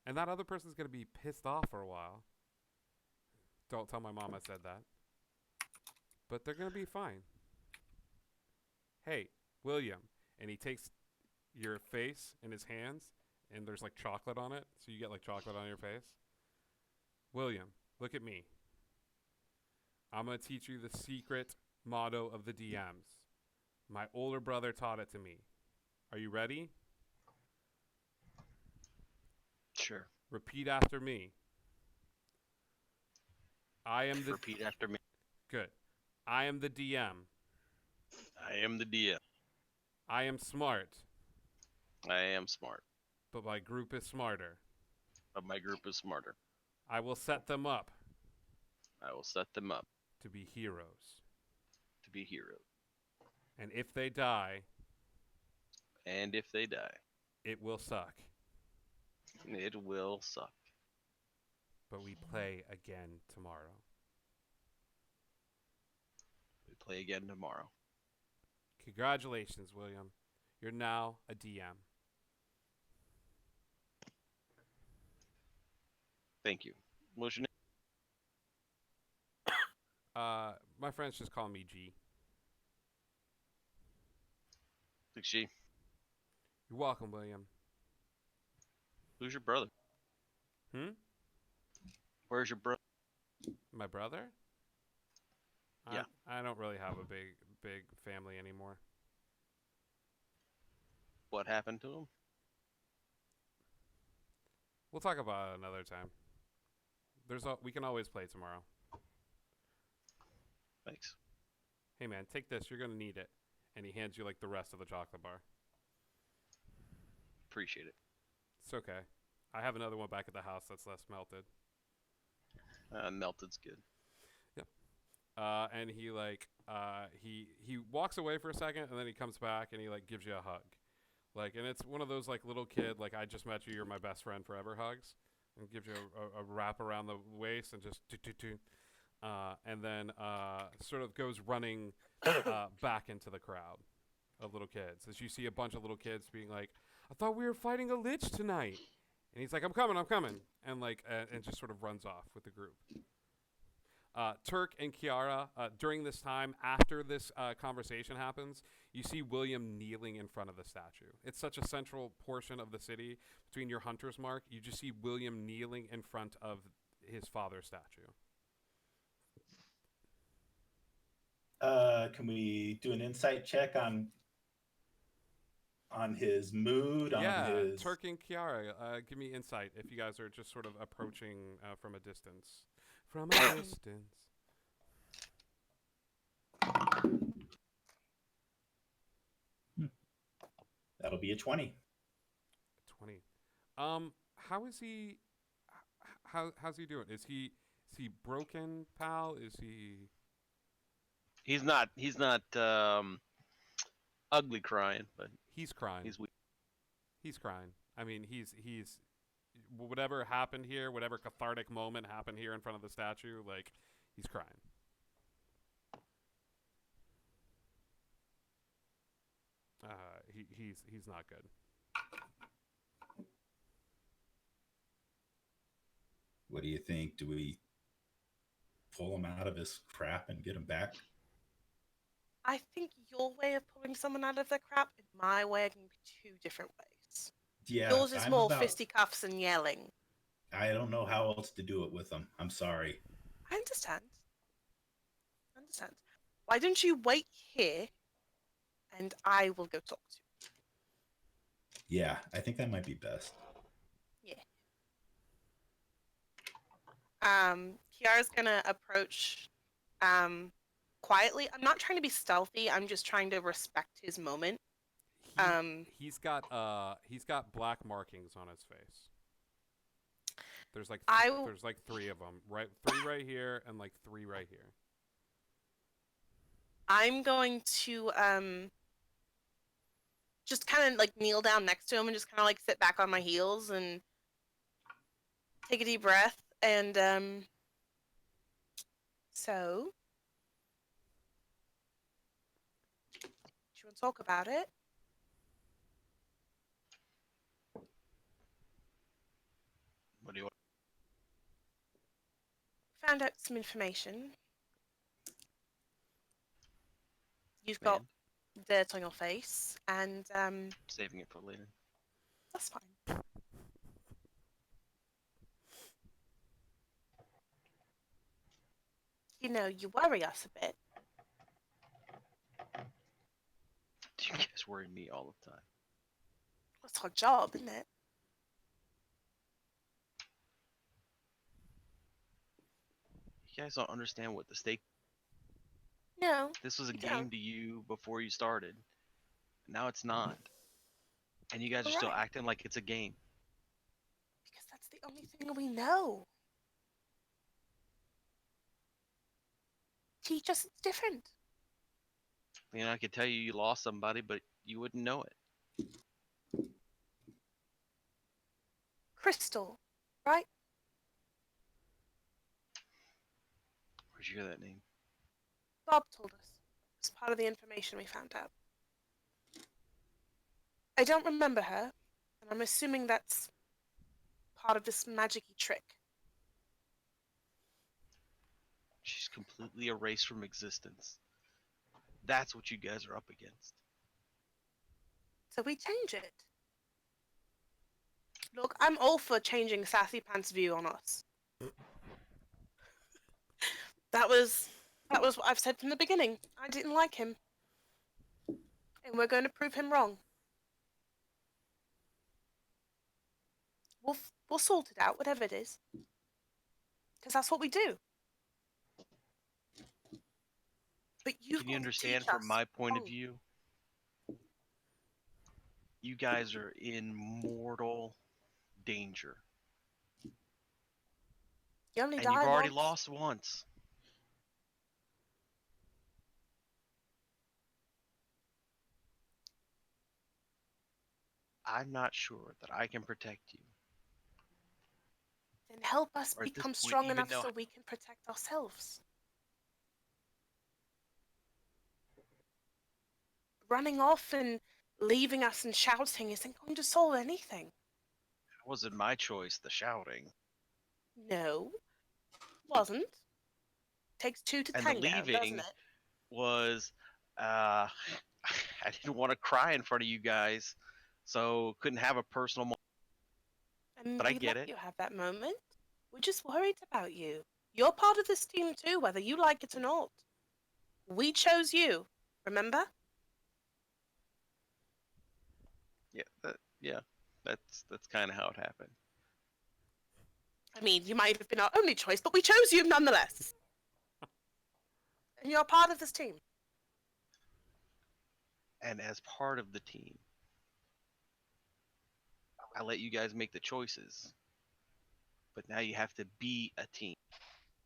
And that other person's going to be pissed off for a while. Don't tell my mom I said that. But they're going to be fine. Hey, William. And he takes your face in his hands, and there's like chocolate on it, so you get like chocolate on your face. William, look at me. I'm going to teach you the secret motto of the DMs. My older brother taught it to me. Are you ready? Sure. Repeat after me. Repeat after me. Good. I am the DM. I am the DM. I am smart. I am smart. But my group is smarter. But my group is smarter. I will set them up. I will set them up. To be heroes. To be heroes. And if they die. And if they die. It will suck. It will suck. But we play again tomorrow. We play again tomorrow. Congratulations, William. You're now a DM. Thank you. What's your name? My friends just call me G. Thanks, G. You're welcome, William. Who's your brother? Where's your brother? My brother? Yeah. I don't really have a big family anymore. What happened to him? We'll talk about it another time. We can always play tomorrow. Thanks. Hey man, take this. You're gonna need it. And he hands you like the rest of the chocolate bar. Appreciate it. It's okay. I have another one back at the house that's less melted. Melted's good. Yep. And he like he walks away for a second and then he comes back and he like gives you a hug. Like, and it's one of those like little kid like I just met you, you're my best friend forever hugs, and gives you a wrap around the waist and just and then sort of goes running back into the crowd of little kids as you see a bunch of little kids being like, I thought we were fighting a lich tonight. And he's like, I'm coming. And like, and just sort of runs off with the group. Turk and Kiara, during this time, after this conversation happens, you see William kneeling in front of the statue. It's such a central portion of the city between your hunter's mark. You just see William kneeling in front of his father's statue. Can we do an insight check on his mood? Yeah, on his... Turk and Kiara, give me insight if you guys are just sort of approaching from a distance. From a distance. That'll be a 20. 20. How is he? How's he doing? Is he broken, pal? Is he? He's not ugly crying, but he's crying. He's weak. He's crying. I mean, he's whatever happened here, whatever cathartic moment happened here in front of the statue, like he's crying. He's not good. What do you think? Do we pull him out of his crap and get him back? I think your way of pulling someone out of their crap and my way are going to be 2 different ways. Yeah, Yours is more fisticuffs and yelling. I don't know how else to do it with him. I'm sorry. I understand. Why don't you wait here and I will go talk to him. Yeah, I think that might be best. Yeah. Kiara's gonna approach quietly. I'm not trying to be stealthy. I'm just trying to respect his moment. He's got black markings on his face. There's like 3 of them. 3 right here and like 3 right here. I'm going to just kind of like kneel down next to him and just kind of like sit back on my heels and take a deep breath and so do you want to talk about it? What do you want? Found out some information. You've got dirt on your face, and Saving it for later. that's fine. You know, you worry us a bit. You guys worry me all the time. That's our job, isn't it? You guys don't understand what the stake. No. This was a you game don't. to you before you started. Now it's not. And you guys are You're still right. acting like it's a game. Because that's the only thing we know. Teach us it's different. You know, I could tell you you lost somebody, but you wouldn't know it. Crystal, right? Where'd you hear that name? Bob told us. It's part of the information we found out. I don't remember her, and I'm assuming that's part of this magic-y trick. She's completely erased from existence. That's what you guys are up against. So we change it. Look, I'm all for changing Sassy Pants' view on us. That was what I've said from the beginning. I didn't like him. And we're going to prove him wrong. We'll sort it out, whatever it is. Because that's what we do. But Can you understand from my point of view? You guys are in mortal danger. You only And die you've already once. lost once. I'm not sure that I can protect you. Then help us Or at this become point, strong even enough though- so we can protect ourselves. Running off and leaving us and shouting isn't going to solve anything. It wasn't my choice, the shouting. No, wasn't. Takes 2 to And the tango, doesn't leaving it? was, I didn't want to cry in front of you guys, so couldn't have a personal moment. And But I we get let it. you have that moment. We're just worried about you. You're part of this team too, whether you like it or not. We chose you, remember? Yeah, that's kind of how it happened. I mean, you might have been our only choice, but we chose you nonetheless. And you're part of this team. And as part of the team, I let you guys make the choices. But now you have to be a team.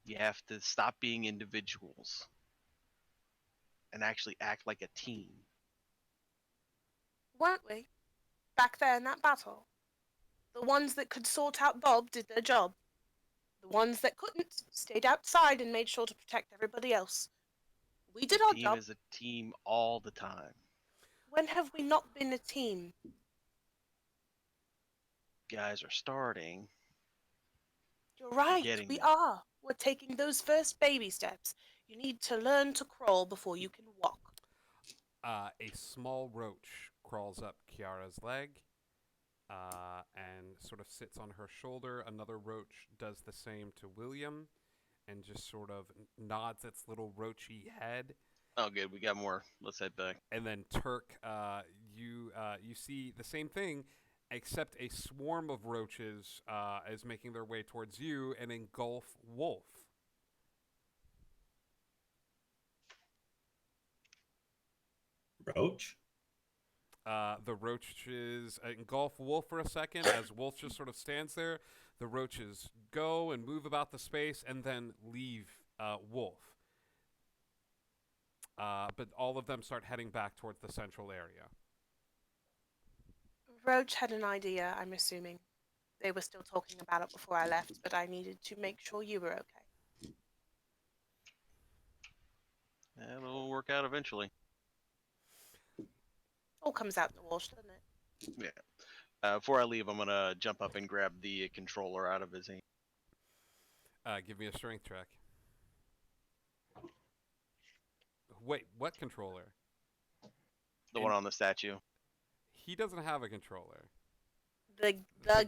You have to stop being individuals and actually act like a team. Weren't we? Back there in that battle. The ones that could sort out Bob did their job. The ones that couldn't stayed outside and made sure to protect everybody else. We did our job. Team is a team all the time. When have we not been a team? Guys are starting. You're right, we are. We're taking those first baby steps. You need to learn to crawl before you can walk. A small roach crawls up Kiara's leg and sort of sits on her shoulder. Another roach does the same to William and just sort of nods its little roachy head. Oh, good. We got more. Let's head back. And then Turk, you see the same thing, except a swarm of roaches is making their way towards you and engulf Wolf. Roach? The roaches engulf Wolf for a second as Wolf just sort of stands there. The roaches go and move about the space and then leave Wolf. But all of them start heading back towards the central area. Roach had an idea, I'm assuming. They were still talking about it before I left, but I needed to make sure you were okay. It'll work out eventually. All comes out in the wash, doesn't it? Yeah. Before I leave, I'm gonna jump up and grab the controller out of his hand. Give me a strength check. Wait, what controller? The one on the statue. He doesn't have a controller. The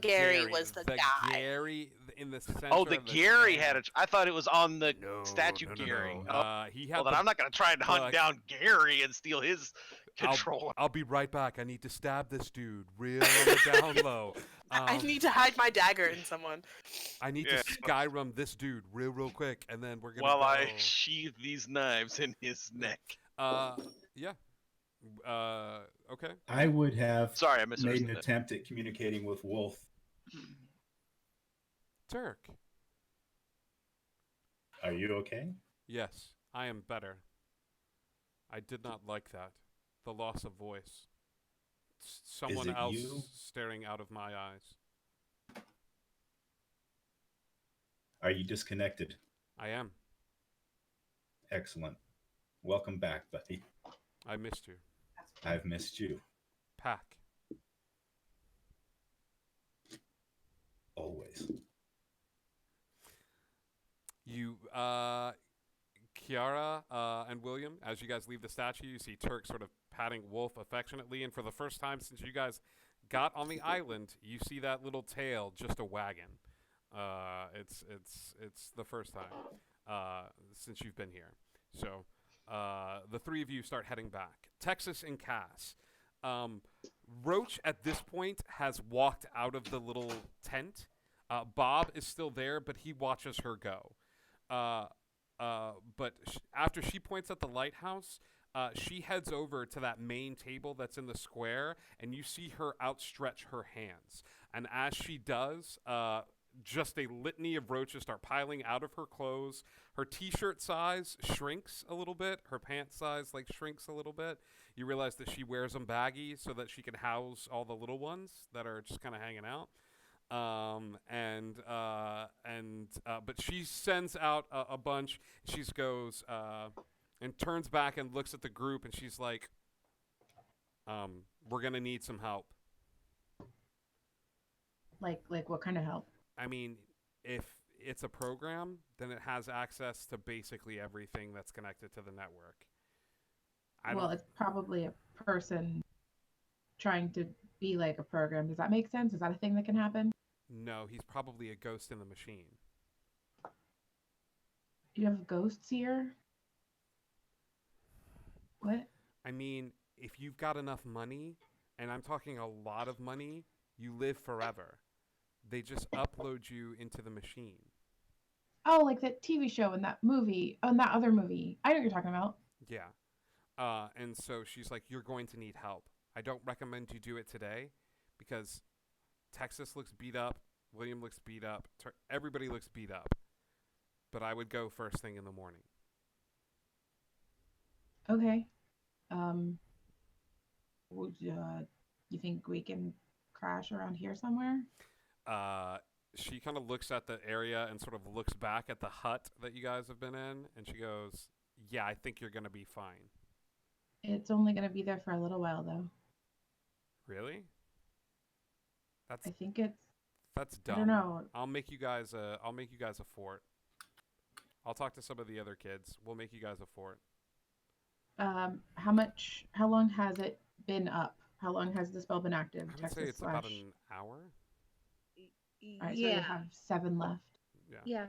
Gary was the guy. Gary in the center. Oh, the of the Gary stand. had it. I thought it was on the statue Gary. No. Oh, He had well, then I'm not gonna try and hunt down Gary and steal his controller. I'll be right back. I need to stab this dude real on the down low. I need to hide my dagger in someone. I need to Skyrim this dude real quick, and then we're gonna. While I sheathe these knives in his neck. Yeah. Okay. I would have Sorry, I made misunderstood an that. attempt at communicating with Wolf. Turk. Are you okay? Yes, I am better. I did not like that. The loss of voice. Someone it else you? staring out of my eyes. Are you disconnected? I am. Excellent. Welcome back, buddy. I missed you. I've missed you. Pack. Always. You, Kiara and William, as you guys leave the statue, you see Turk sort of patting Wolf affectionately, and for the first time since you guys got on the island, you see that little tail just a wagging. It's the first time since you've been here. So the three of you start heading back. Texas and Cass. Roach at this point has walked out of the little tent. Bob is still there, but he watches her go. But after she points at the lighthouse, she heads over to that main table that's in the square, and you see her outstretch her hands. And as she does, just a litany of roaches start piling out of her clothes. Her t-shirt size shrinks a little bit. Her pant size shrinks a little bit. You realize that she wears them baggy so that she can house all the little ones that are just kind of hanging out. But she sends out a bunch. She goes and turns back and looks at the group, and she's like, "We're gonna need some help." Like what kind of help? I mean, if it's a program, then it has access to basically everything that's connected to the network. Well, it's probably a person trying to be like a program. Does that make sense? Is that a thing that can happen? No, he's probably a ghost in the machine. You have ghosts here? What? I mean, if you've got enough money, and I'm talking a lot of money, you live forever. They just upload you into the machine. Oh, like that TV show and that movie. Oh, and that other movie. I know what you're talking about. Yeah. And so she's like, you're going to need help. I don't recommend you do it today because Texas looks beat up, William looks beat up, everybody looks beat up. But I would go first thing in the morning. Okay. Would you think we can crash around here somewhere? She kind of looks at the area and sort of looks back at the hut that you guys have been in, and she goes, yeah, I think you're going to be fine. It's only going to be there for a little while, though. Really? I think it's... That's dumb. I don't know. I'll make you guys a fort. I'll talk to some of the other kids. We'll make you guys a fort. How long has it been up? How long has the spell been active? I would say it's about an hour. All right, so you have 7 left. Yeah. Yeah.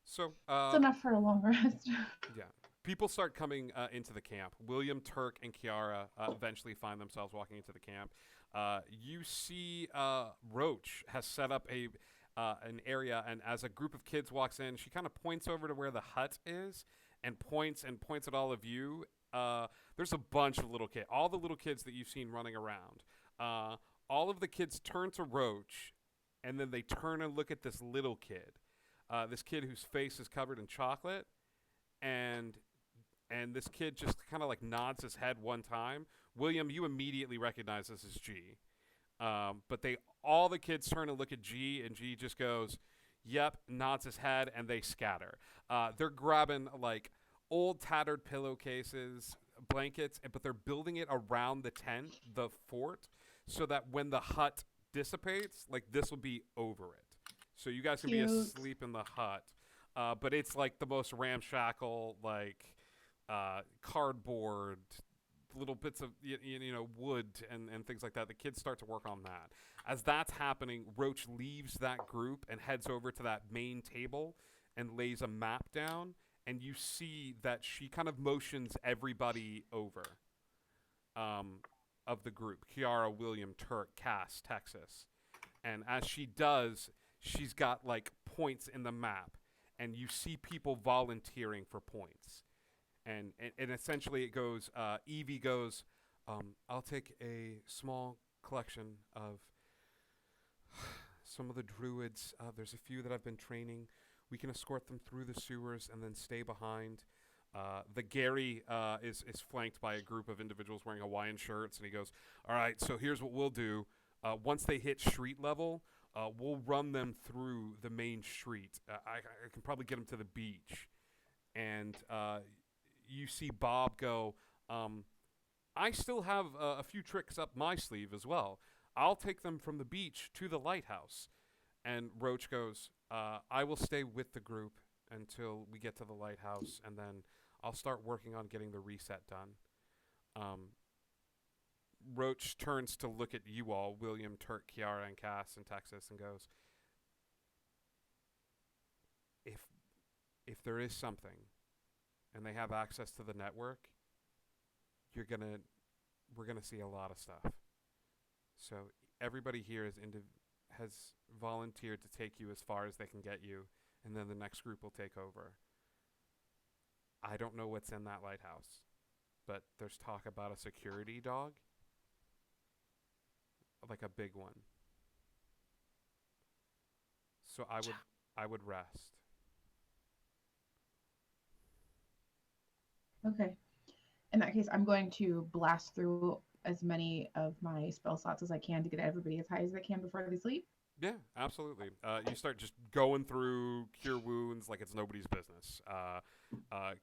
So it's enough for a long rest. Yeah. People start coming into the camp. William, Turk, and Kiara eventually find themselves walking into the camp. You see Roach has set up an area, and as a group of kids walks in, she kind of points over to where the hut is and points at all of you. There's a bunch of little kids, all the little kids that you've seen running around. All of the kids turn to Roach, and then they turn and look at this little kid, this kid whose face is covered in chocolate, and this kid just kind of like nods his head one time. William, you immediately recognize this as G. But all the kids turn and look at G, and G just goes, yep, nods his head, and they scatter. They're grabbing like old tattered pillowcases, blankets, but they're building it around the tent, the fort, so that when the hut dissipates, like this will be over it. So you guys can be asleep in the hut. But it's like the most ramshackle, like cardboard, little bits of wood and things like that. The kids start to work on that. As that's happening, Roach leaves that group and heads over to that main table and lays a map down, and you see that she kind of motions everybody over of the group. Kiara, William, Turk, Cass, Texas. And as she does, she's got like points in the map, and you see people volunteering for points. And essentially it goes, Evie goes, I'll take a small collection of some of the druids. There's a few that I've been training. We can escort them through the sewers and then stay behind. The Gary is flanked by a group of individuals wearing Hawaiian shirts, and he goes, all right, so here's what we'll do. Once they hit street level, we'll run them through the main street. I can probably get them to the beach. And you see Bob go, I still have a few tricks up my sleeve as well. I'll take them from the beach to the lighthouse. And Roach goes, I will stay with the group until we get to the lighthouse, and then I'll start working on getting the reset done. Roach turns to look at you all, William, Turk, Kiara, and Cass in Texas, and goes, if there is something and they have access to the network, we're gonna see a lot of stuff. So everybody here has volunteered to take you as far as they can get you, and then the next group will take over. I don't know what's in that lighthouse, but there's talk about a security dog, like a big one. So I would rest. Okay. In that case, I'm going to blast through as many of my spell slots as I can to get everybody as high as they can before they sleep. Yeah, absolutely. You start just going through cure wounds like it's nobody's business.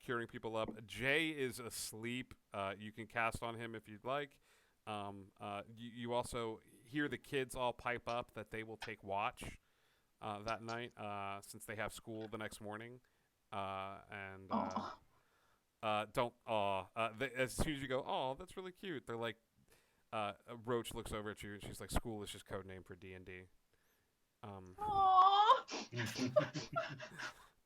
Curing people up. Jay is asleep. You can cast on him if you'd like. You also hear the kids all pipe up that they will take watch that night since they have school the next morning. Don't as soon as you go, oh, that's really cute. They're like, Roach looks over at you and she's like, school is just code name for D&D.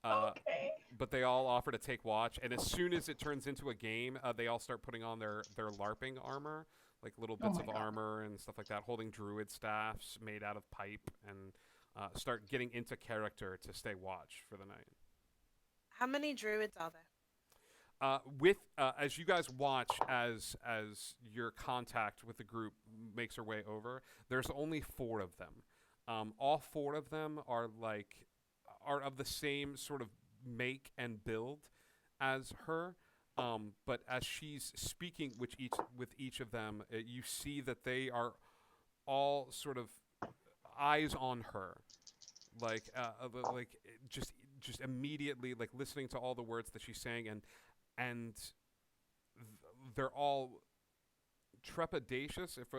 Okay. But they all offer to take watch, and as soon as it turns into a game, they all start putting on their LARPing armor, like little bits my of God. armor and stuff like that, holding druid staffs made out of pipe, and start getting into character to stay watch for the night. How many druids are there? As you guys watch as your contact with the group makes her way over, there's only 4 of them. All 4 of them are of the same sort of make and build as her. But as she's speaking with each of them, you see that they are all sort of eyes on her, just immediately listening to all the words that she's saying, and they're all trepidatious, if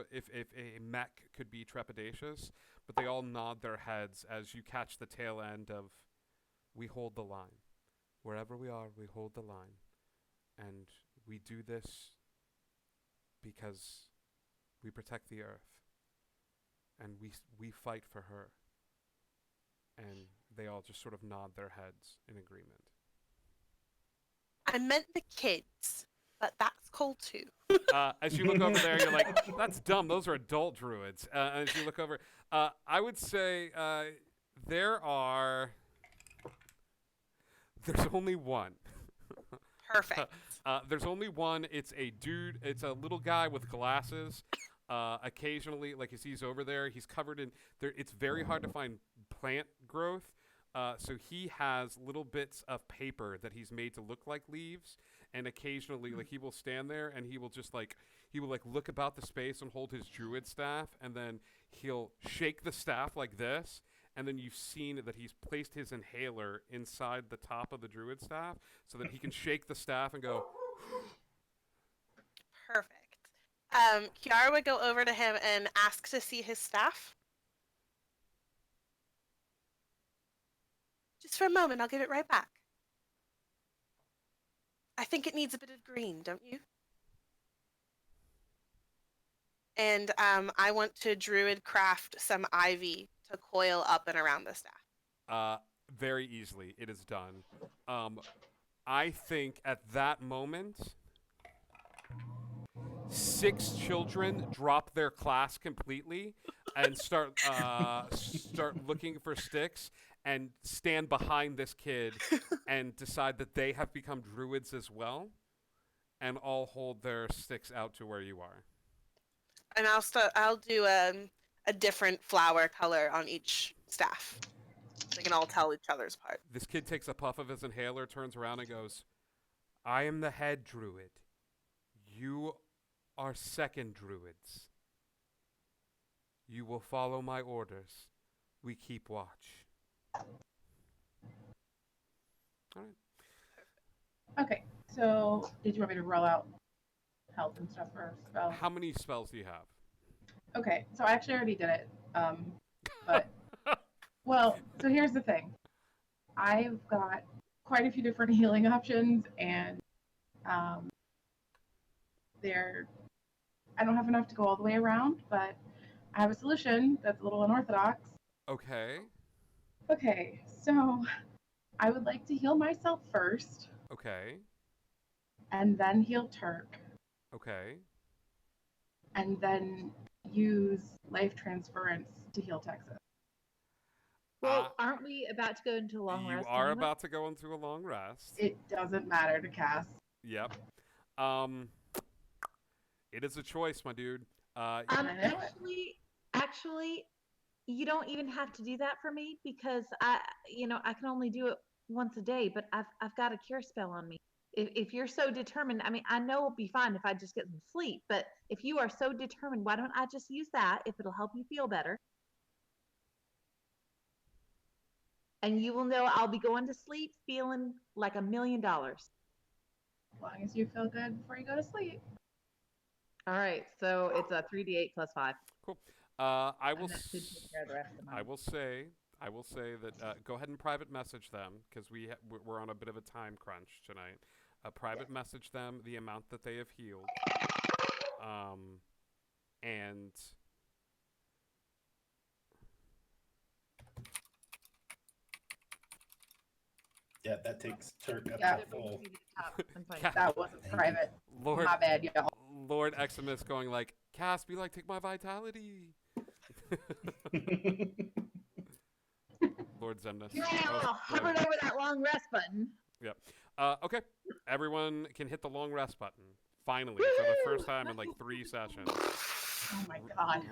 a mech could be trepidatious, but they all nod their heads as you catch the tail end of, "We hold the line. Wherever we are, we hold the line. And we do this because we protect the earth. And we fight for her." And they all just sort of nod their heads in agreement. I meant the kids, but that's cool too. As you look over there, you're like, "That's dumb. Those are adult druids." As you look over, I would say there's only one. Perfect. There's only one. It's a dude. It's a little guy with glasses. Occasionally, as he's over there, he's covered in there. It's very hard to find plant growth. So he has little bits of paper that he's made to look like leaves, and occasionally, he will stand there and he will just look about the space and hold his druid staff, and then he'll shake the staff like this, and then you've seen that he's placed his inhaler inside the top of the druid staff so that he can shake the staff and go. Perfect. Kiara would go over to him and ask to see his staff. Just for a moment, I'll give it right back. I think it needs a bit of green, don't you? And I want to druid craft some ivy to coil up and around the staff. Very easily, it is done. I think at that moment, 6 children drop their class completely and start looking for sticks and stand behind this kid and decide that they have become druids as well, and all hold their sticks out to where you are. And I'll do a different flower color on each staff, so they can all tell each other's part. This kid takes a puff of his inhaler, turns around and goes, "I am the head druid. You are second druids. You will follow my orders. We keep watch." All right. Okay, so did you want me to roll out health and stuff or spells? How many spells do you have? Okay, so I actually already did it. But well, so here's the thing. I've got quite a few different healing options, and I don't have enough to go all the way around, but I have a solution that's a little unorthodox. Okay. Okay, so I would like to heal myself first. Okay. And then heal Turk. Okay. And then use life transference to heal Texas. Well, aren't we about to go into a long rest? You are anyway? about to go into a long rest. It doesn't matter to cast. Yep. It is a choice, my dude. Actually, you don't even have to do that for me, because I can only do it once a day, but I've got a cure spell on me. If you're so determined, I mean, I know it'll be fine if I just get some sleep, but if you are so determined, why don't I just use that if it'll help you feel better? And you will know I'll be going to sleep feeling like $1 million. As long as you feel good before you go to sleep. All right, so it's a 3d8 plus 5. Cool. I will say that go ahead and private message them, because we're on a bit of a time crunch tonight. Private message them the amount that they have healed. And Yeah, that takes Turk up Yeah. to full. That wasn't private. Lord, My bad, y'all. Lord Eximus going like, Cass, be like, take my vitality. Lord Zemnis. Yeah, Oh, hovered over that long rest button. Yep. Okay. Everyone can hit the long rest button. Finally, for the first time in like 3 sessions. Oh my god.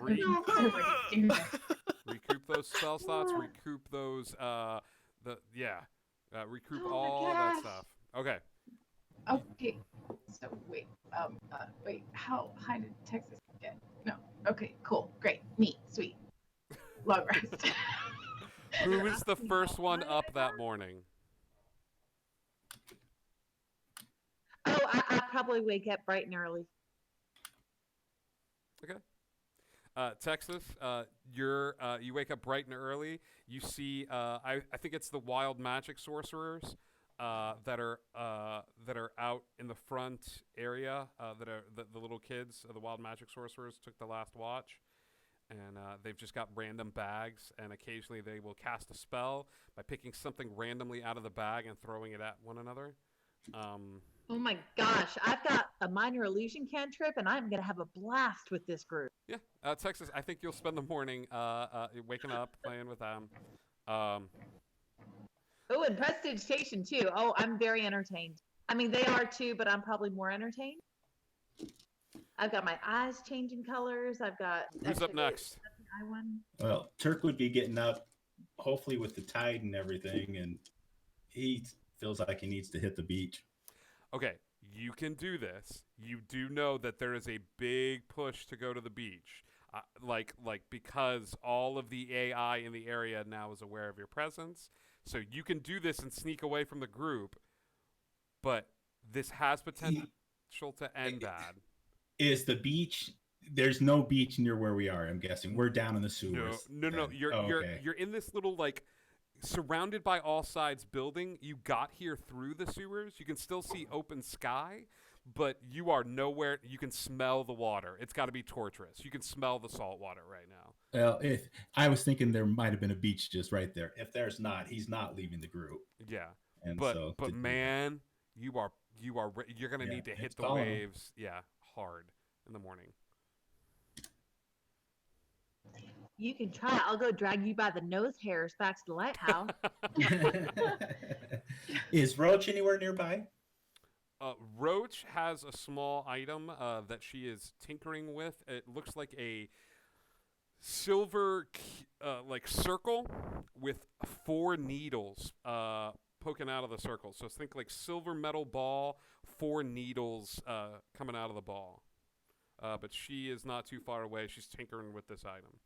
Recoup those spell slots. Recoup those. Recoup Oh my all that gosh. stuff. Okay. Okay. So wait. Wait. How high did Texas get? No. Okay. Cool. Great. Neat. Sweet. Long rest. Who was the first one up that morning? Oh, I probably wake up bright and early. Okay. Texas, you wake up bright and early. You see, I think it's the wild magic sorcerers that are out in the front area. That are the little kids. The wild magic sorcerers took the last watch, and they've just got random bags. And occasionally they will cast a spell by picking something randomly out of the bag and throwing it at one another. Oh my gosh, I've got a minor illusion cantrip, and I'm gonna have a blast with this group. Yeah, Texas, I think you'll spend the morning waking up, playing with them. Oh, and prestidigitation too. Oh, I'm very entertained. I mean, they are too, but I'm probably more entertained. I've got my eyes changing colors. I've got. Who's up next? Well, Turk would be getting up, hopefully with the tide and everything, and he feels like he needs to hit the beach. Okay, you can do this. You do know that there is a big push to go to the beach, because all of the AI in the area now is aware of your presence. So you can do this and sneak away from the group, but this has potential to end bad. Is the beach? There's no beach near where we are. I'm guessing we're down in the sewers. No. You're in this little surrounded by all sides building. You got here through the sewers. You can still see open sky, but you are nowhere. You can smell the water. It's got to be torturous. You can smell the salt water right now. Well, if I was thinking there might have been a beach just right there. If there's not, he's not leaving the group. Yeah, and but so man, you're gonna need to hit the waves. Yeah, hard in the morning. You can try. I'll go drag you by the nose hairs back to the lighthouse. Is Roach anywhere nearby? Roach has a small item that she is tinkering with. It looks like a silver circle with 4 needles poking out of the circle. So think like silver metal ball, 4 needles coming out of the ball. But she is not too far away. She's tinkering with this item.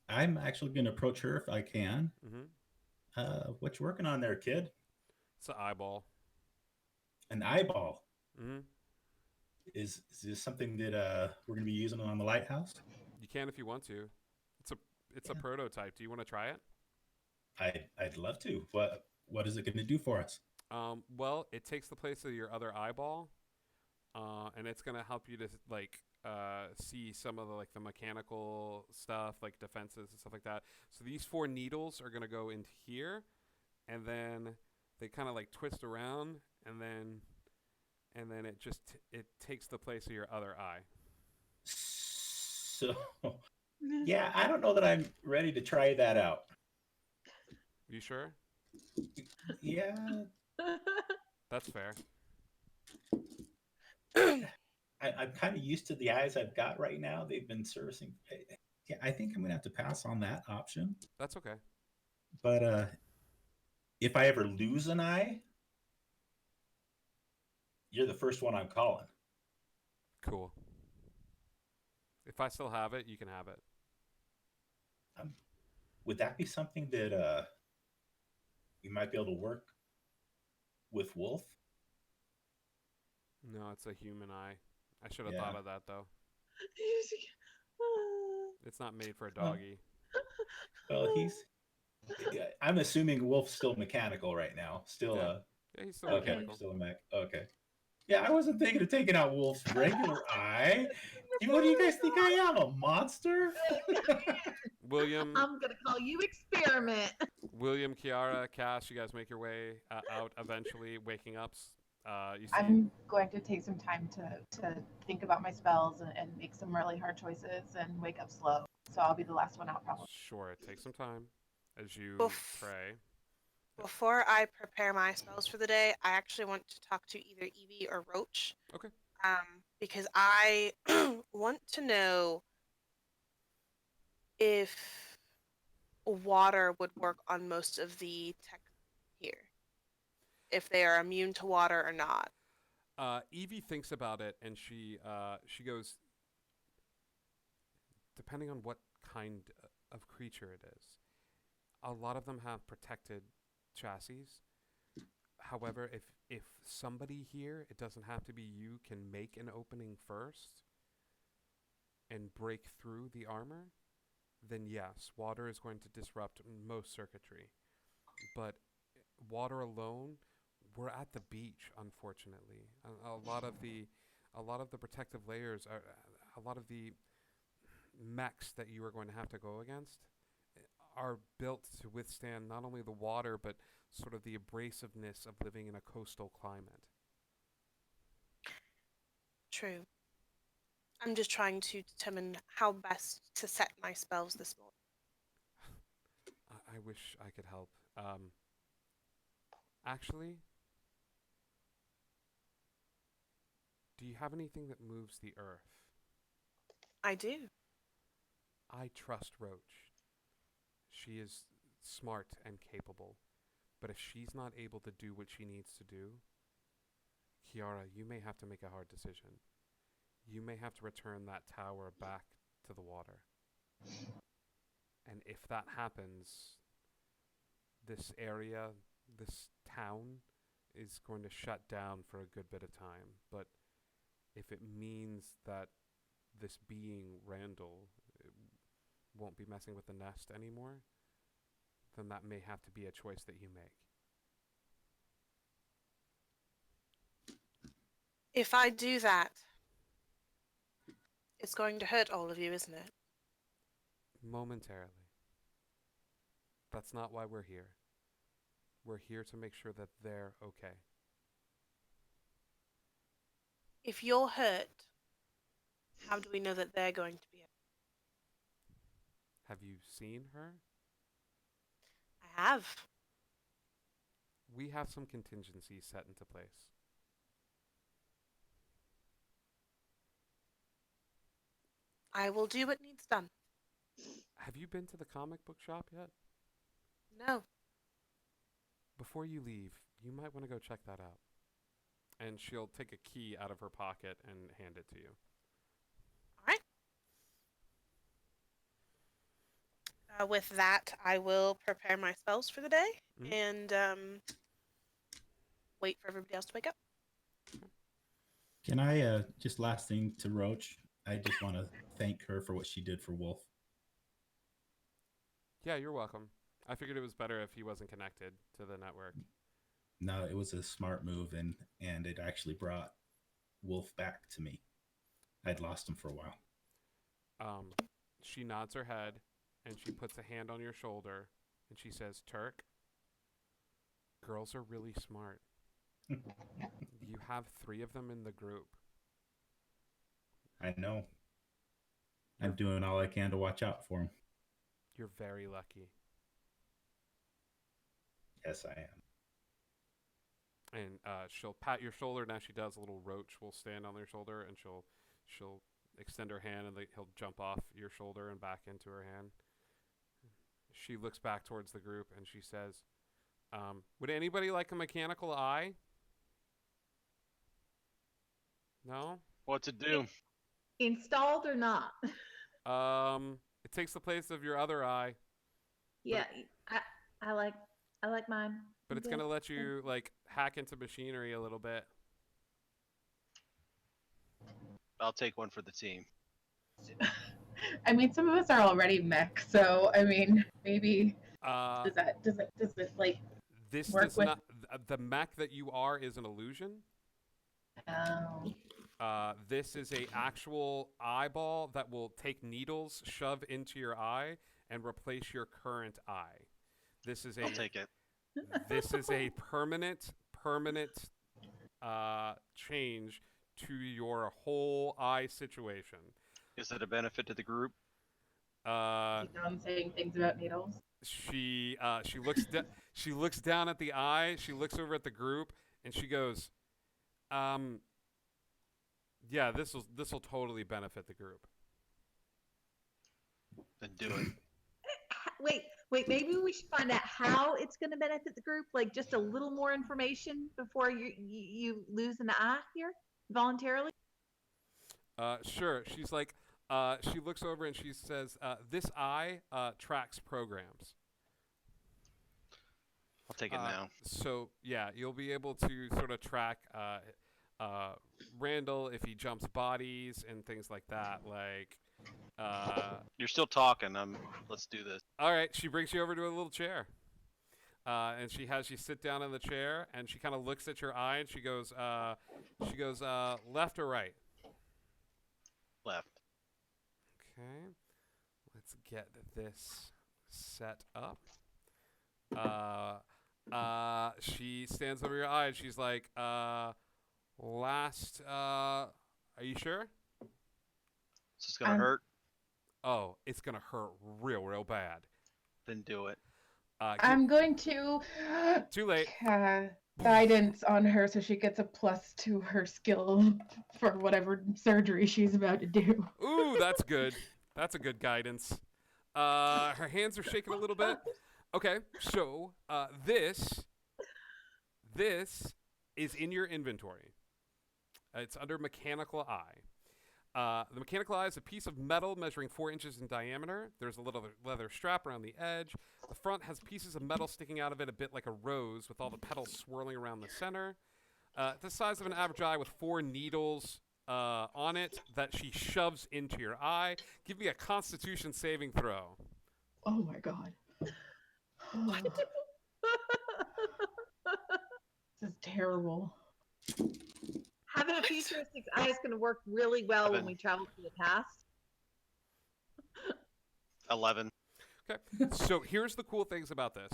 I'm actually going to approach her if I can. Mm-hmm. What you working on there, kid? It's an eyeball. An eyeball? Mm-hmm. Is this something that we're going to be using on the lighthouse? You can if you want to. It's a prototype. Do you want to try it? I'd love to. What is it going to do for us? Well, it takes the place of your other eyeball, and it's going to help you to see some of the mechanical stuff, like defenses and stuff like that. So these 4 needles are going to go into here, and then they kind of twist around, and then it takes the place of your other eye. So, yeah, I don't know that I'm ready to try that out. You sure? Yeah. That's fair. I'm kind of used to the eyes I've got right now. They've been servicing. Yeah, I think I'm going to have to pass on that option. That's okay. But if I ever lose an eye, you're the first one I'm calling. Cool. If I still have it, you can have it. Would that be something that we might be able to work with Wolf? No, it's a human eye. I should have thought of that, though. It's not made for a doggy. Well, I'm assuming Wolf's still mechanical right now. Still yeah, he's still mechanical. Still a mech. Okay. Yeah, I wasn't thinking of taking out Wolf's regular eye. What do you guys think I am? A monster? William, I'm gonna call you Experiment. William, Kiara, Cass, you guys make your way out eventually, waking up. You see, I'm going to take some time to think about my spells and make some really hard choices and wake up slow. So I'll be the last one out probably. sure, take some time as you pray. Before I prepare my spells for the day, I actually want to talk to either Evie or Roach. Okay. Because I want to know if water would work on most of the tech here. If they are immune to water or not. Evie thinks about it and she goes, depending on what kind of creature it is, a lot of them have protected chassis. However, if somebody here, it doesn't have to be you, can make an opening first and break through the armor, then yes, water is going to disrupt most circuitry. But water alone, we're at the beach, unfortunately. A lot of the protective layers are, a lot of the mechs that you are going to have to go against are built to withstand not only the water, but sort of the abrasiveness of living in a coastal climate. True. I'm just trying to determine how best to set my spells this morning. I wish I could help. Actually, do you have anything that moves the earth? I do. I trust Roach. She is smart and capable. But if she's not able to do what she needs to do, Kiara, you may have to make a hard decision. You may have to return that tower back to the water. And if that happens, this area, this town, is going to shut down for a good bit of time. But if it means that this being, Randall, won't be messing with the nest anymore, then that may have to be a choice that you make. If I do that, it's going to hurt all of you, isn't it? Momentarily. That's not why we're here. We're here to make sure that they're okay. If you're hurt, how do we know that they're going to be okay? Have you seen her? I have. We have some contingencies set into place. I will do what needs done. Have you been to the comic book shop yet? No. Before you leave, you might want to go check that out. And she'll take a key out of her pocket and hand it to you. With that, I will prepare my spells for the day and wait for everybody else to wake up. Can I, just last thing to Roach, I just want to thank her for what she did for Wolf. Yeah, you're welcome. I figured it was better if he wasn't connected to the network. No, it was a smart move, and it actually brought Wolf back to me. I'd lost him for a while. She nods her head, and she puts a hand on your shoulder, and she says, Turk, girls are really smart. You have 3 of them in the group. I know. I'm doing all I can to watch out for him. You're very lucky. Yes, I am. And she'll pat your shoulder. Now she does. A little Roach will stand on their shoulder, and she'll extend her hand, and he'll jump off your shoulder and back into her hand. She looks back towards the group, and she says, would anybody like a mechanical eye? No? What's it do? Installed or not? It takes the place of your other eye. Yeah, I like mine. But it's gonna let you like hack into machinery a little bit. I'll take one for the team. I mean, some of us are already mech, so I mean, maybe does it like this work does with... not the mech that you are is an illusion. Oh. This is a actual eyeball that will take needles, shove into your eye, and replace your current eye. This is I'll take it. This is a permanent change to your whole eye situation. Is it a benefit to the group? Keep on saying things about needles. She looks down at the eye. She looks over at the group, and she goes, "Yeah, this will totally benefit the group." Then do it. Wait, maybe we should find out how it's going to benefit the group, like just a little more information before you lose an eye here voluntarily. Sure. She's like, she looks over and she says, "This eye tracks programs." I'll take it now. So yeah, you'll be able to sort of track Randall if he jumps bodies and things like that. Like, you're still talking. Let's do this. All right. She brings you over to a little chair, and she has you sit down in the chair, and she kind of looks at your eye, and she goes, left or right? Left. Okay. Let's get this set up. She stands over your eye and she's like, are you sure? Is this gonna hurt? Oh, it's gonna hurt real bad. Then do it. I'm going to Too late. Guidance on her so she gets a plus to her skill for whatever surgery she's about to do. Ooh, that's good. That's a good guidance. Her hands are shaking a little bit. Okay, so this is in your inventory. It's under mechanical eye. The mechanical eye is a piece of metal measuring 4 inches in diameter. There's a little leather strap around the edge. The front has pieces of metal sticking out of it a bit like a rose with all the petals swirling around the center. It's the size of an average eye with 4 needles on it that she shoves into your eye. Give me a Constitution saving throw. Oh my god. This is terrible. Having a futuristic eye is going to work really well when we travel to the past. 11. Okay, so here's the cool things about this.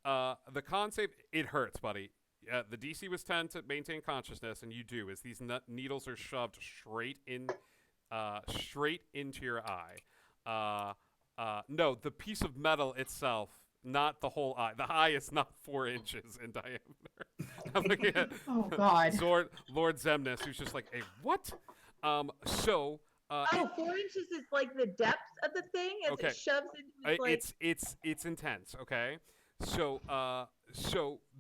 The con save, it hurts, buddy. The DC was 10 to maintain consciousness, and you do, is these needles are shoved straight into your eye. No, the piece of metal itself, not the whole eye. The eye is not 4 inches in diameter. I'm looking at God. Lord Zemnis, who's just like, hey, what? 4 inches is like the depth of the thing as okay. it shoves into its like... It's intense, okay? So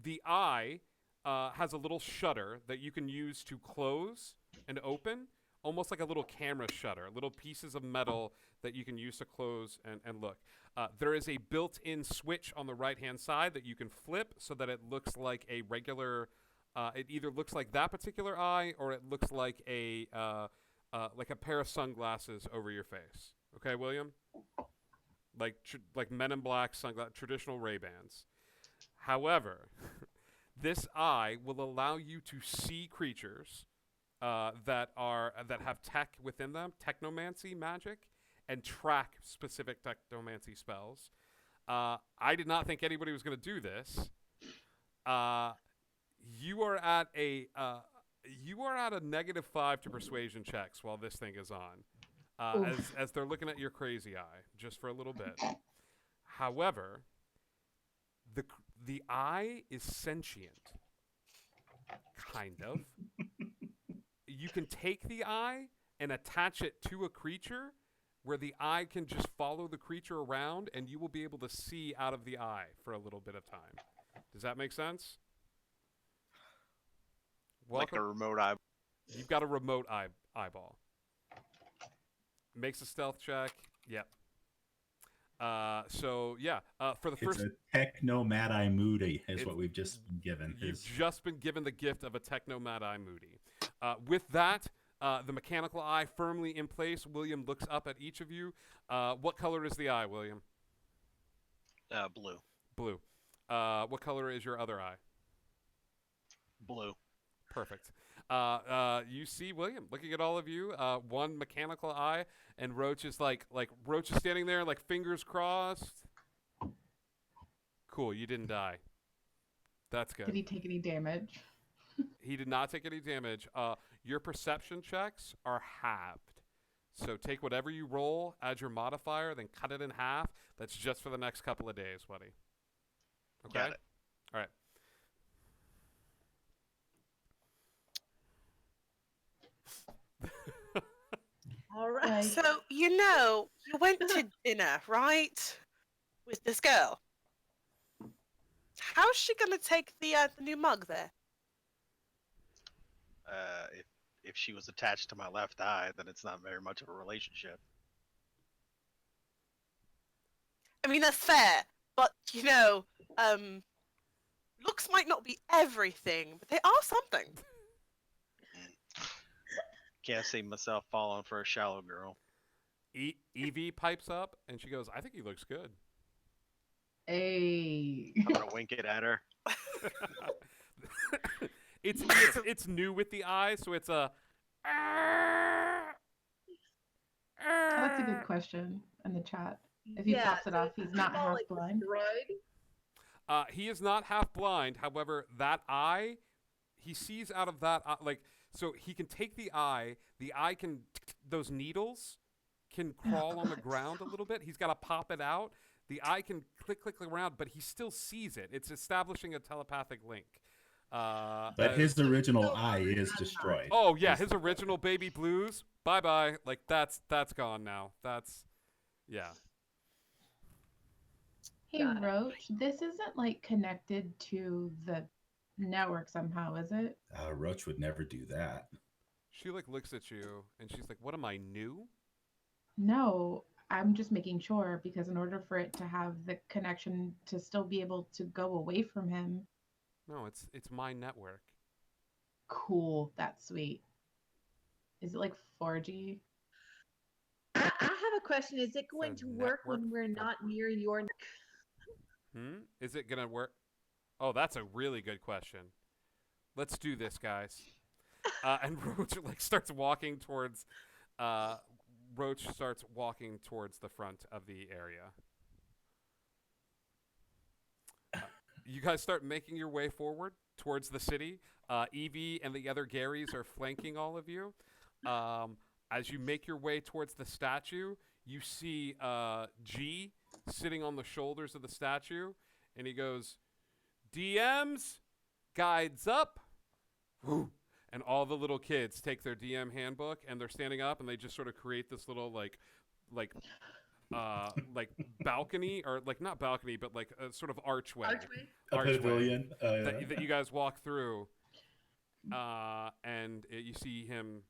the eye has a little shutter that you can use to close and open, almost like a little camera shutter, little pieces of metal that you can use to close and look. There is a built-in switch on the right-hand side that you can flip so that it looks like a regular, it either looks like that particular eye or it looks like a pair of sunglasses over your face. Okay, William? Like Men in Black traditional Ray-Bans. However, this eye will allow you to see creatures that have tech within them, technomancy magic, and track specific technomancy spells. I did not think anybody was going to do this. You are at a -5 to persuasion checks while this thing is on, as they're looking at your crazy eye just for a little bit. However, the eye is sentient, kind of. You can take the eye and attach it to a creature where the eye can just follow the creature around and you will be able to see out of the eye for a little bit of time. Does that make sense? Welcome. Like a remote eye. You've got a remote eyeball. Makes a stealth check. Yep. For the first... It's a Techno Mad Eye Moody is what we've just been given. You've just been given the gift of a Techno Mad Eye Moody. With that, the mechanical eye firmly in place, William looks up at each of you. What color is the eye, William? Blue. Blue. What color is your other eye? Blue. Perfect. You see William looking at all of you. One mechanical eye, and Roach is like Roach is standing there, like fingers crossed. Cool, you didn't die. That's good. Did he take any damage? He did not take any damage. Your perception checks are halved. So take whatever you roll as your modifier, then cut it in half. That's just for the next couple of days, buddy. Okay? Got it. All right. All right. So, you went to dinner, right? With this girl. How's she gonna take the new mug there? If she was attached to my left eye, then it's not very much of a relationship. I mean, that's fair, but looks might not be everything, but they are something. Can't see myself falling for a shallow girl. Evie pipes up, and she goes, I think he looks good. Hey. I'm gonna wink it at her. It's new with the eye, so it's a. That's a good question in the chat. If he pops it off, he's not half blind. He is not half blind. However, that eye, he sees out of that eye, so he can take the eye. The eye can those needles can crawl on the ground a little bit. He's got to pop it out. The eye can click around, but he still sees it. It's establishing a telepathic link. But his original eye is destroyed. Oh yeah, his original baby blues. Bye. Like that's gone now. Yeah. Hey Roach, this isn't connected to the network somehow, is it? Roach would never do that. She looks at you and she's like, "What am I new?" No, I'm just making sure because in order for it to have the connection to still be able to go away from him. No, it's my network. Cool, that's sweet. Is it like 4G? I have a question. Is it going to work when we're not near your Is it gonna work? Oh, that's a really good question. Let's do this, guys. And Roach starts walking towards. Roach starts walking towards the front of the area. You guys start making your way forward towards the city. Evie and the other Garys are flanking all of you. As you make your way towards the statue, you see G sitting on the shoulders of the statue, and he goes, DMs, guides up. Woo. And all the little kids take their DM handbook, and they're standing up, and they just sort of create this little balcony, or not balcony, but a sort of archway. A pavilion. That you guys walk through. And you see him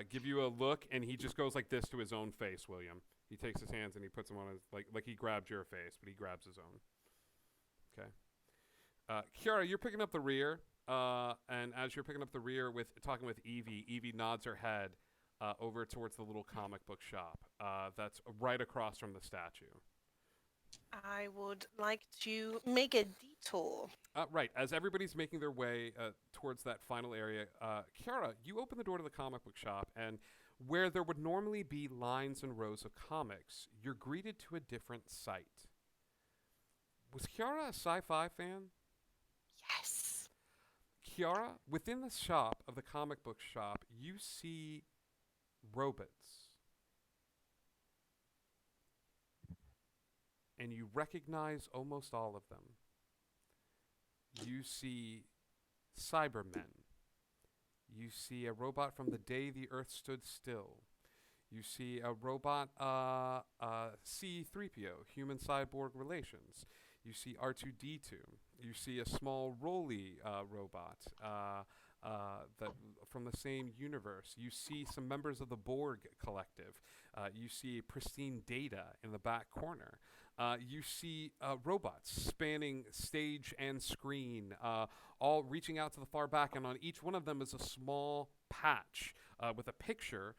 give you a look, and he just goes like this to his own face, William. He takes his hands and he puts them on his, like he grabbed your face, but he grabs his own. Okay. Kiara, you're picking up the rear, and as you're picking up the rear talking with Evie nods her head over towards the little comic book shop that's right across from the statue. I would like to make a detour. Right. As everybody's making their way towards that final area, Kiara, you open the door to the comic book shop, and where there would normally be lines and rows of comics, you're greeted to a different sight. Was Kiara a sci-fi fan? Yes. Kiara, within the shop of the comic book shop, you see robots. And you recognize almost all of them. You see Cybermen. You see a robot from the day the Earth stood still. You see a robot, C-3PO, human cyborg relations. You see R2-D2. You see a small Rolly robot that from the same universe. You see some members of the Borg Collective. You see pristine Data in the back corner. You see robots spanning stage and screen, all reaching out to the far back, and on each one of them is a small patch with a picture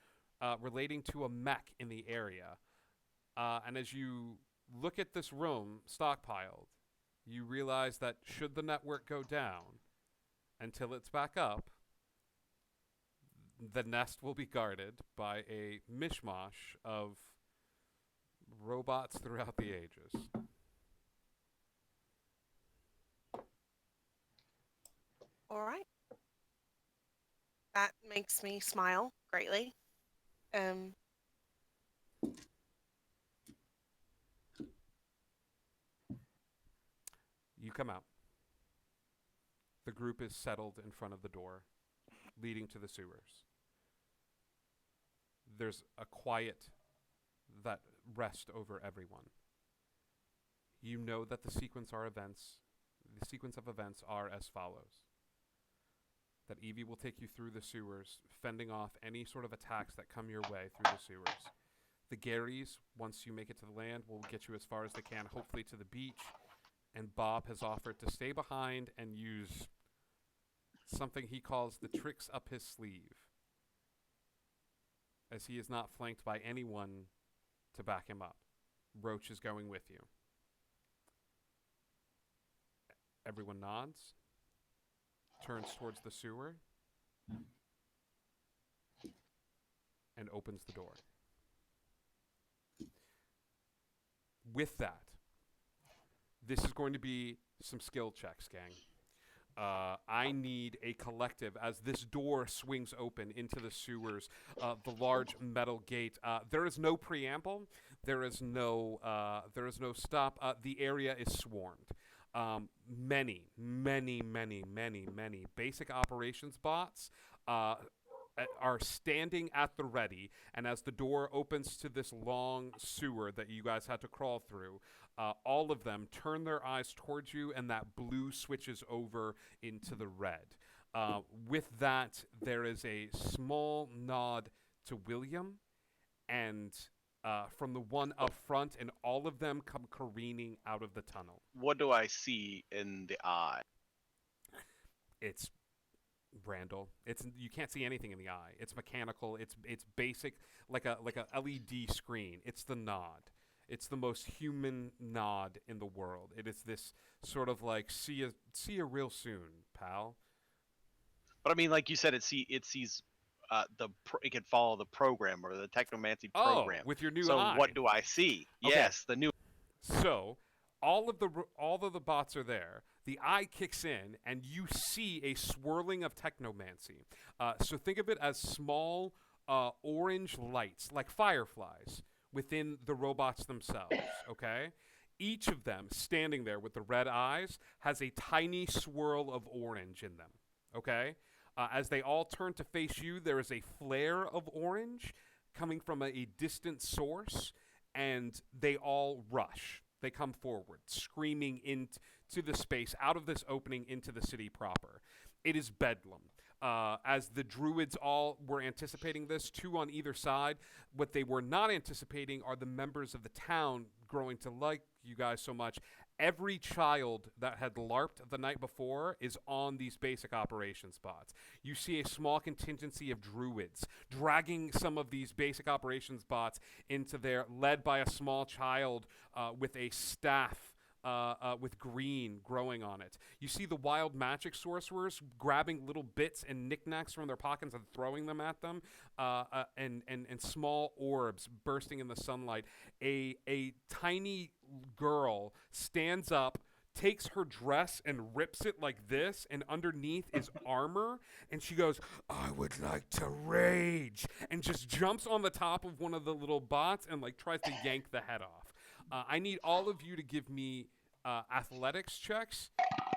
relating to a mech in the area. And as you look at this room stockpiled, you realize that should the network go down until it's back up, the nest will be guarded by a mishmash of robots throughout the ages. All right. That makes me smile greatly. You come out. The group is settled in front of the door leading to the sewers. There's a quiet that rests over everyone. You know that the sequence of events are as follows. That Evie will take you through the sewers, fending off any sort of attacks that come your way through the sewers. The Garys, once you make it to the land, will get you as far as they can, hopefully to the beach. And Bob has offered to stay behind and use something he calls the tricks up his sleeve, as he is not flanked by anyone to back him up. Roach is going with you. Everyone nods, turns towards the sewer, and opens the door. With that, this is going to be some skill checks, gang. I need a collective as this door swings open into the sewers, the large metal gate. There is no preamble. There is no stop. The area is swarmed. Many basic operations bots are standing at the ready, and as the door opens to this long sewer that you guys had to crawl through, all of them turn their eyes towards you, and that blue switches over into the red. With that, there is a small nod to William, and from the one up front, and all of them come careening out of the tunnel. What do I see in the eye? It's Randall. You can't see anything in the eye. It's mechanical. It's basic, like a LED screen. It's the nod. It's the most human nod in the world. It is this sort of like see you real soon, pal. But I mean, like you said, it sees it can follow the program or the technomancy program. With your new so eye. What do I see? Okay. Yes, the new. So all of the bots are there. The eye kicks in, and you see a swirling of technomancy. So think of it as small orange lights, like fireflies, within the robots themselves, okay? Each of them, standing there with the red eyes, has a tiny swirl of orange in them, okay? As they all turn to face you, there is a flare of orange coming from a distant source, and they all rush. They come forward, screaming into the space, out of this opening into the city proper. It is bedlam. As the druids all were anticipating this, two on either side, what they were not anticipating are the members of the town growing to like you guys so much. Every child that had LARPed the night before is on these basic operations bots. You see a small contingency of druids dragging some of these basic operations bots into there, led by a small child with a staff with green growing on it. You see the wild magic sorcerers grabbing little bits and knickknacks from their pockets and throwing them at them, and small orbs bursting in the sunlight. A tiny girl stands up, takes her dress and rips it like this, and underneath is armor, and she goes, "I would like to rage," and just jumps on the top of one of the little bots and like tries to yank the head off. I need all of you to give me athletics checks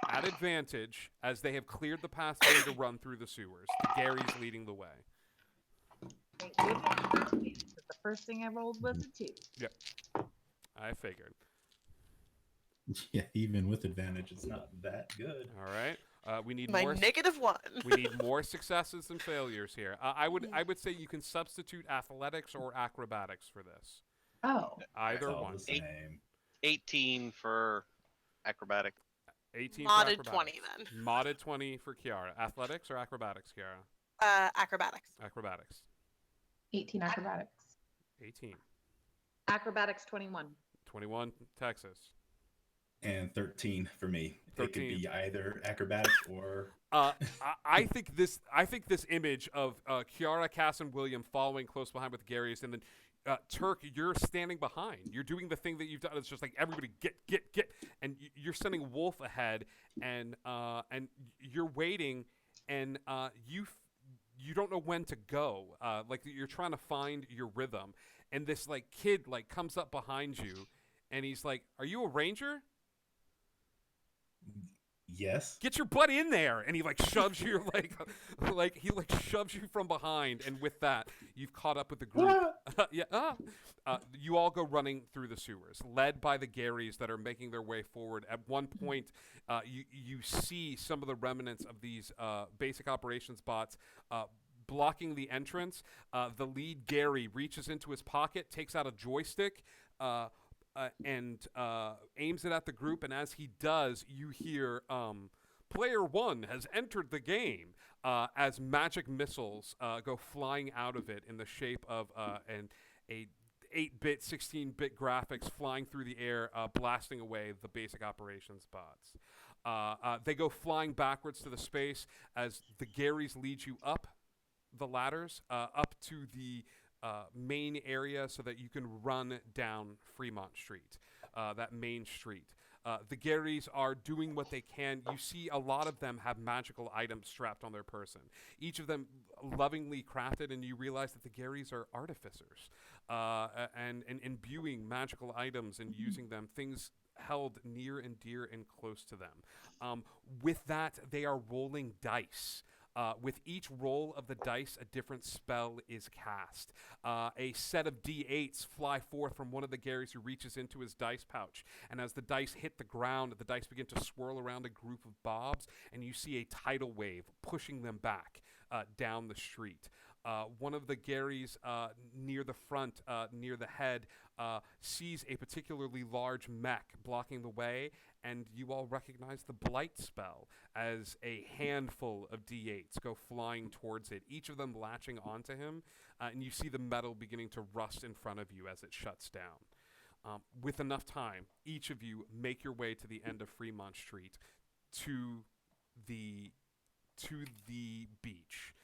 at advantage as they have cleared the path for you to run through the sewers. Gary's leading the way. Thank goodness, the first thing I rolled was a 2. Yep. I figured. Yeah, even with advantage, it's not that good. All right. We need My more. -1. We need more successes than failures here. I would say you can substitute athletics or acrobatics for this. Oh. Either All one. the same. 18 for acrobatic. 18 Modded for 20 acrobatics. then. Modded 20 for Kiara. Athletics or acrobatics, Kiara? Acrobatics. Acrobatics. 18 acrobatics. 18. Acrobatics 21. 21 Texas. And 13 for me. 13. It could be either acrobatics or. I think this image of Kiara, Cass, and William following close behind with Gary's, and then Turk, you're standing behind. You're doing the thing that you've done. It's just like everybody get, and you're sending Wolf ahead, and you're waiting, and you don't know when to go. Like you're trying to find your rhythm, and this like kid like comes up behind you, and he's like, "Are you a ranger?" Yes. Get your butt in there, and he like shoves you like he shoves you from behind, and with that, you've caught up with the group. You all go running through the sewers, led by the Garys that are making their way forward. At one point, you see some of the remnants of these basic operations bots blocking the entrance. The lead Gary reaches into his pocket, takes out a joystick. And aims it at the group, and as he does, you hear player 1 has entered the game as magic missiles go flying out of it in the shape of an 8-bit, 16-bit graphics flying through the air, blasting away the basic operations bots. They go flying backwards to the space as the Garys lead you up the ladders, up to the main area so that you can run down Fremont Street, that main street. The Garys are doing what they can. You see a lot of them have magical items strapped on their person, each of them lovingly crafted, and you realize that the Garys are artificers and imbuing magical items and using them, things held near and dear and close to them. With that, they are rolling dice. With each roll of the dice, a different spell is cast. A set of D8s fly forth from one of the Garys who reaches into his dice pouch. And as the dice hit the ground, the dice begin to swirl around a group of bobs, and you see a tidal wave pushing them back down the street. One of the Garys near the front, near the head, sees a particularly large mech blocking the way, and you all recognize the Blight spell as a handful of D8s go flying towards it, each of them latching onto him, and you see the metal beginning to rust in front of you as it shuts down. With enough time, each of you make your way to the end of Fremont Street to the beach,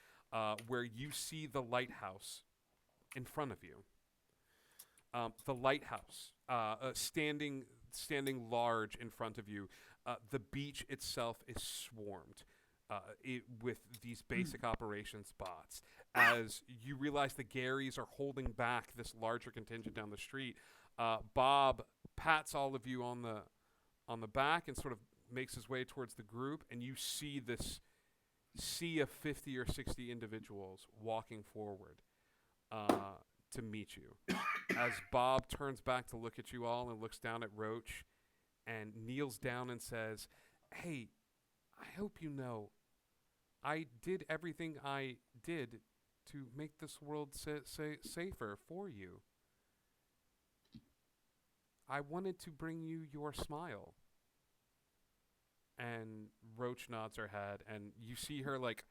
where you see the lighthouse in front of you. The lighthouse standing large in front of you. The beach itself is swarmed with these basic operations bots. As you realize the Garys are holding back this larger contingent down the street, Bob pats all of you on the back and sort of makes his way towards the group, and you see this sea of 50 or 60 individuals walking forward to meet you. As Bob turns back to look at you all and looks down at Roach and kneels down and says, "Hey, I hope you know, I did everything I did to make this world safer for you. I wanted to bring you your smile." And Roach nods her head, and you see her like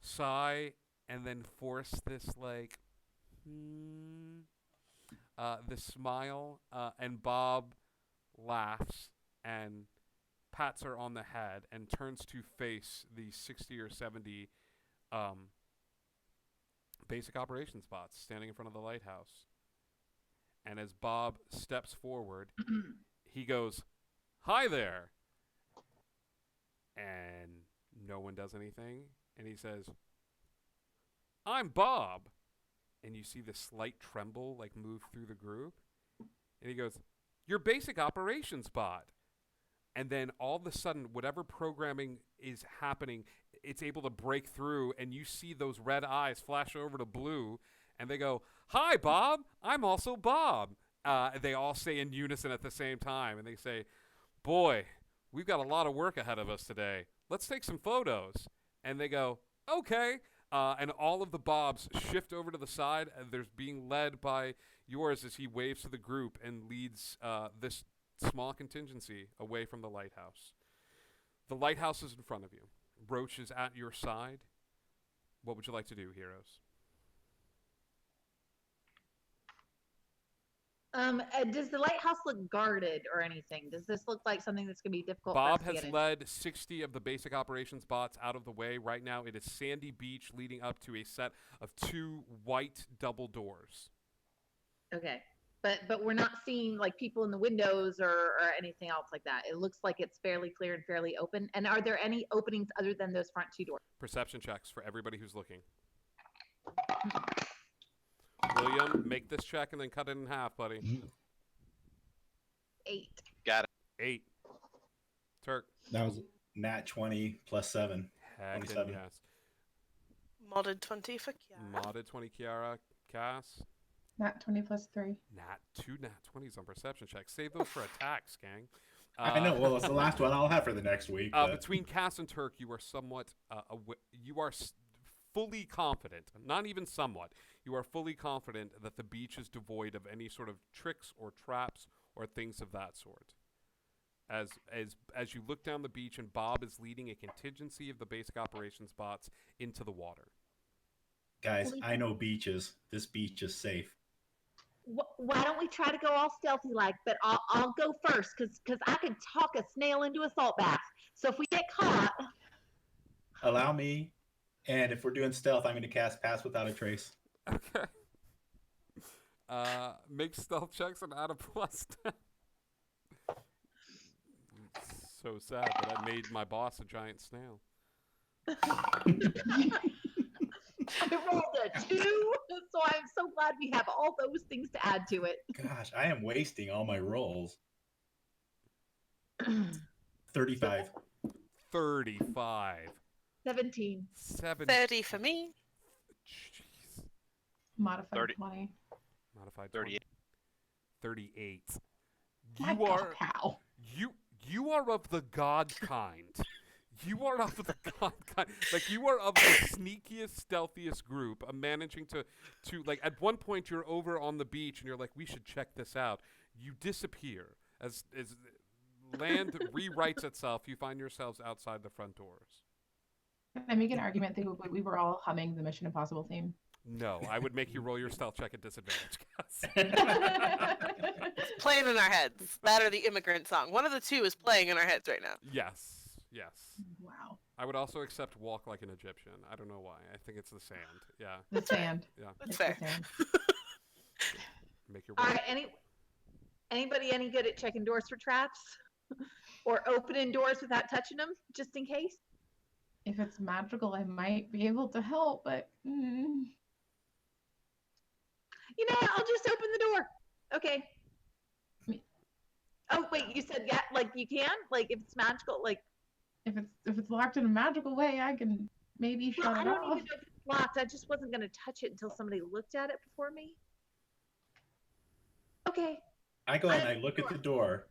sigh and then force this like this smile, and Bob laughs and pats her on the head and turns to face the 60 or 70 basic operations bots standing in front of the lighthouse. And as Bob steps forward, he goes, "Hi there." And no one does anything. And he says, "I'm Bob." And you see the slight tremble like move through the group. And he goes, "Your basic operations bot." And then all of a sudden, whatever programming is happening, it's able to break through, and you see those red eyes flash over to Blue, and they go, "Hi, Bob. I'm also Bob." They all say in unison at the same time, and they say, "Boy, we've got a lot of work ahead of us today. Let's take some photos." And they go, "Okay." And all of the Bobs shift over to the side. And there's being led by yours as he waves to the group and leads this small contingency away from the lighthouse. The lighthouse is in front of you. Roach is at your side. What would you like to do, heroes? Does the lighthouse look guarded or anything? Does this look like something that's going to be difficult Bob for us to has get into? led 60 of the basic operations bots out of the way. Right now, it is sandy beach leading up to a set of 2 white double doors. Okay. But we're not seeing like people in the windows or anything else like that. It looks like it's fairly clear and fairly open. And are there any openings other than those front 2 doors? Perception checks for everybody who's looking. William, make this check and then cut it in half, buddy. 8. Got it. 8. Turk. That was nat 20 plus 7. Heck 27. yes. Modded 20 for Kiara. Modded 20, Kiara. Cass. Nat 20 plus 3. Two nat 20s on perception checks. Save those for attacks, gang. I know. Well, it's the last one I'll have for the next week. Between Cass and Turk, you are somewhat, fully confident, not even somewhat, you are fully confident that the beach is devoid of any sort of tricks or traps or things of that sort. As you look down the beach and Bob is leading a contingency of the basic operations bots into the water. Guys, I know beaches. This beach is safe. Why don't we try to go all stealthy like? But I'll go first because I can talk a snail into a salt bath. So if we get caught, Allow me, and if we're doing stealth, I'm going to cast Pass Without a Trace. Okay. Make stealth checks and add a plus 10. It's so sad that I made my boss a giant snail. I rolled a 2, so I'm so glad we have all those things to add to it. Gosh, I am wasting all my rolls. 35. 35. 17. 30 for me. Jeez. Modified 30. 20. Modified 38. 38. My God, how? You are of the god kind. You are of the god kind. Like, you are of the sneakiest, stealthiest group. Managing to like, at one point you're over on the beach and you're like, we should check this out. You disappear as land rewrites itself. You find yourselves outside the front doors. Can I make an argument that we were all humming the Mission Impossible theme? No, I would make you roll your stealth check at disadvantage, Cass. It's playing in our heads. That or the Immigrant Song. One of the two is playing in our heads right now. Yes. Yes. Wow. I would also accept walk like an Egyptian. I don't know why. I think it's the sand. Yeah. The sand. Yeah. That's fair. Make your All right. Anybody any good at checking doors for traps, or opening doors without touching them, just in case? If it's magical, I might be able to help, but You know what? I'll just open the door. Okay. Oh wait, you said yeah, like you can, like if it's magical, like if it's locked in a magical way, I can maybe shut I it don't off. even know if it's locked. I just wasn't gonna touch it until somebody looked at it before me. Okay. I go and I look at the door.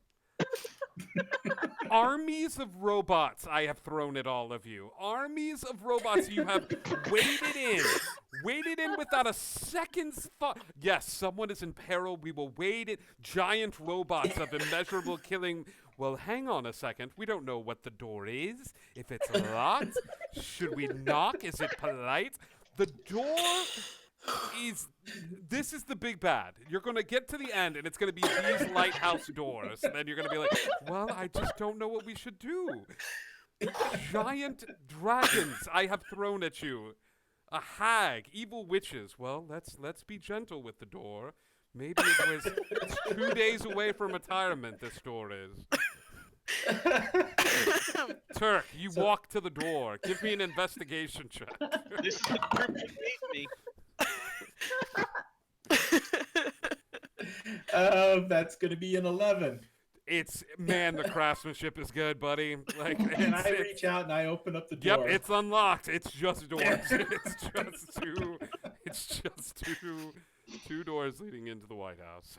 Armies of robots I have thrown at all of you. Armies of robots you have waded in without a second's thought. Yes, someone is in peril. We will wade in. Giant robots of immeasurable killing. Well, hang on a second. We don't know what the door is. If it's locked, should we knock? Is it polite? The door this is the big bad. You're going to get to the end, and it's going to be these lighthouse doors. And then you're going to be like, well, I just don't know what we should do. Giant dragons I have thrown at you. A hag, evil witches. Well, let's be gentle with the door. Maybe it's 2 days away from retirement, this door is. Turk, you walk to the door. Give me an investigation check. This is the group that made me. That's gonna be an 11. Man, the craftsmanship is good, buddy. Like, and I reach out and I open up the door. Yep, it's unlocked. It's just doors. It's just two doors leading into the White House.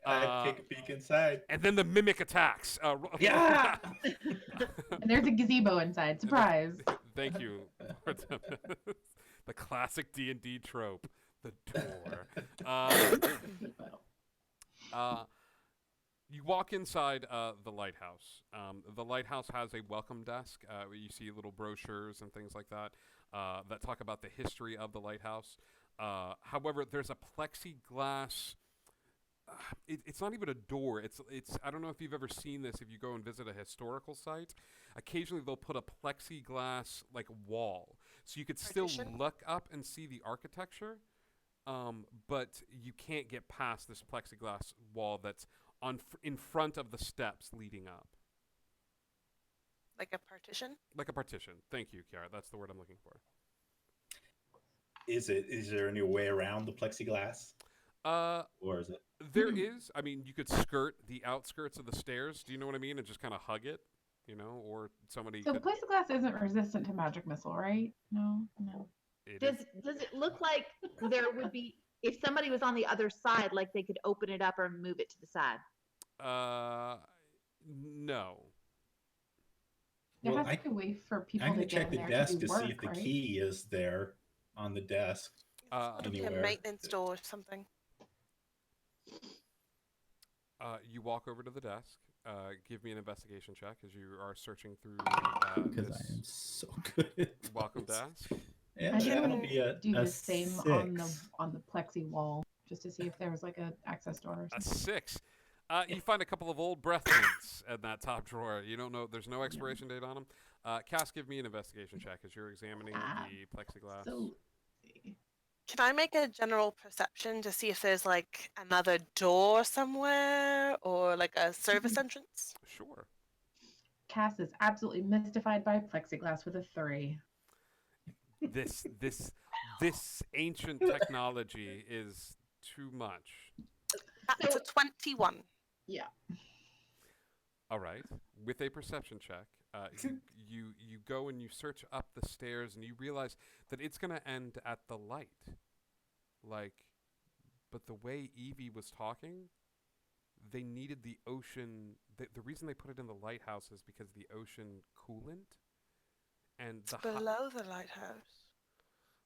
I take a peek inside. And then the mimic attacks. Yeah! And there's a gazebo inside. Surprise. Thank you. The classic D&D trope. The door. You walk inside the lighthouse. The lighthouse has a welcome desk. You see little brochures and things like that that talk about the history of the lighthouse. However, there's a plexiglass it's not even a door. It's I don't know if you've ever seen this. If you go and visit a historical site, occasionally they'll put a plexiglass like wall, so you could still look up and see the architecture, but you can't get past this plexiglass wall that's in front of the steps leading up. Like a partition? Like a partition. Thank you, Kiara. That's the word I'm looking for. Is there any way around the plexiglass? Or is it? There is. I mean, you could skirt the outskirts of the stairs. Do you know what I mean? And just kind of hug it, you know, or somebody. So could... plexiglass isn't resistant to magic missile, right? No. Does it look like there would be, if somebody was on the other side, like they could open it up or move it to the side? No. There has to be a way for people I'm to gonna check the get in desk there to to see if the work, right? key is there on the desk. It'll be a maintenance door or something. You walk over to the desk. Give me an investigation check as you are searching through. Because I am so good. At welcome desk. Yeah, I think that'll I'm be a do a the same 6. on the plexi wall, just to see if there was like a access door or A something. 6. You find a couple of old breath mints in that top drawer. You don't know. There's no expiration date on them. Cass, give me an investigation check as you're examining the plexiglass. Can I make a general perception to see if there's like another door somewhere or like a service entrance? Sure. Cass is absolutely mystified by plexiglass with a 3. This ancient technology is too much. That's a 21. Yeah. All right. With a perception check, you go and you search up the stairs and you realize that it's going to end at the light. But the way Evie was talking, they needed the ocean. The reason they put it in the lighthouse is because the ocean coolant. And it's below the lighthouse.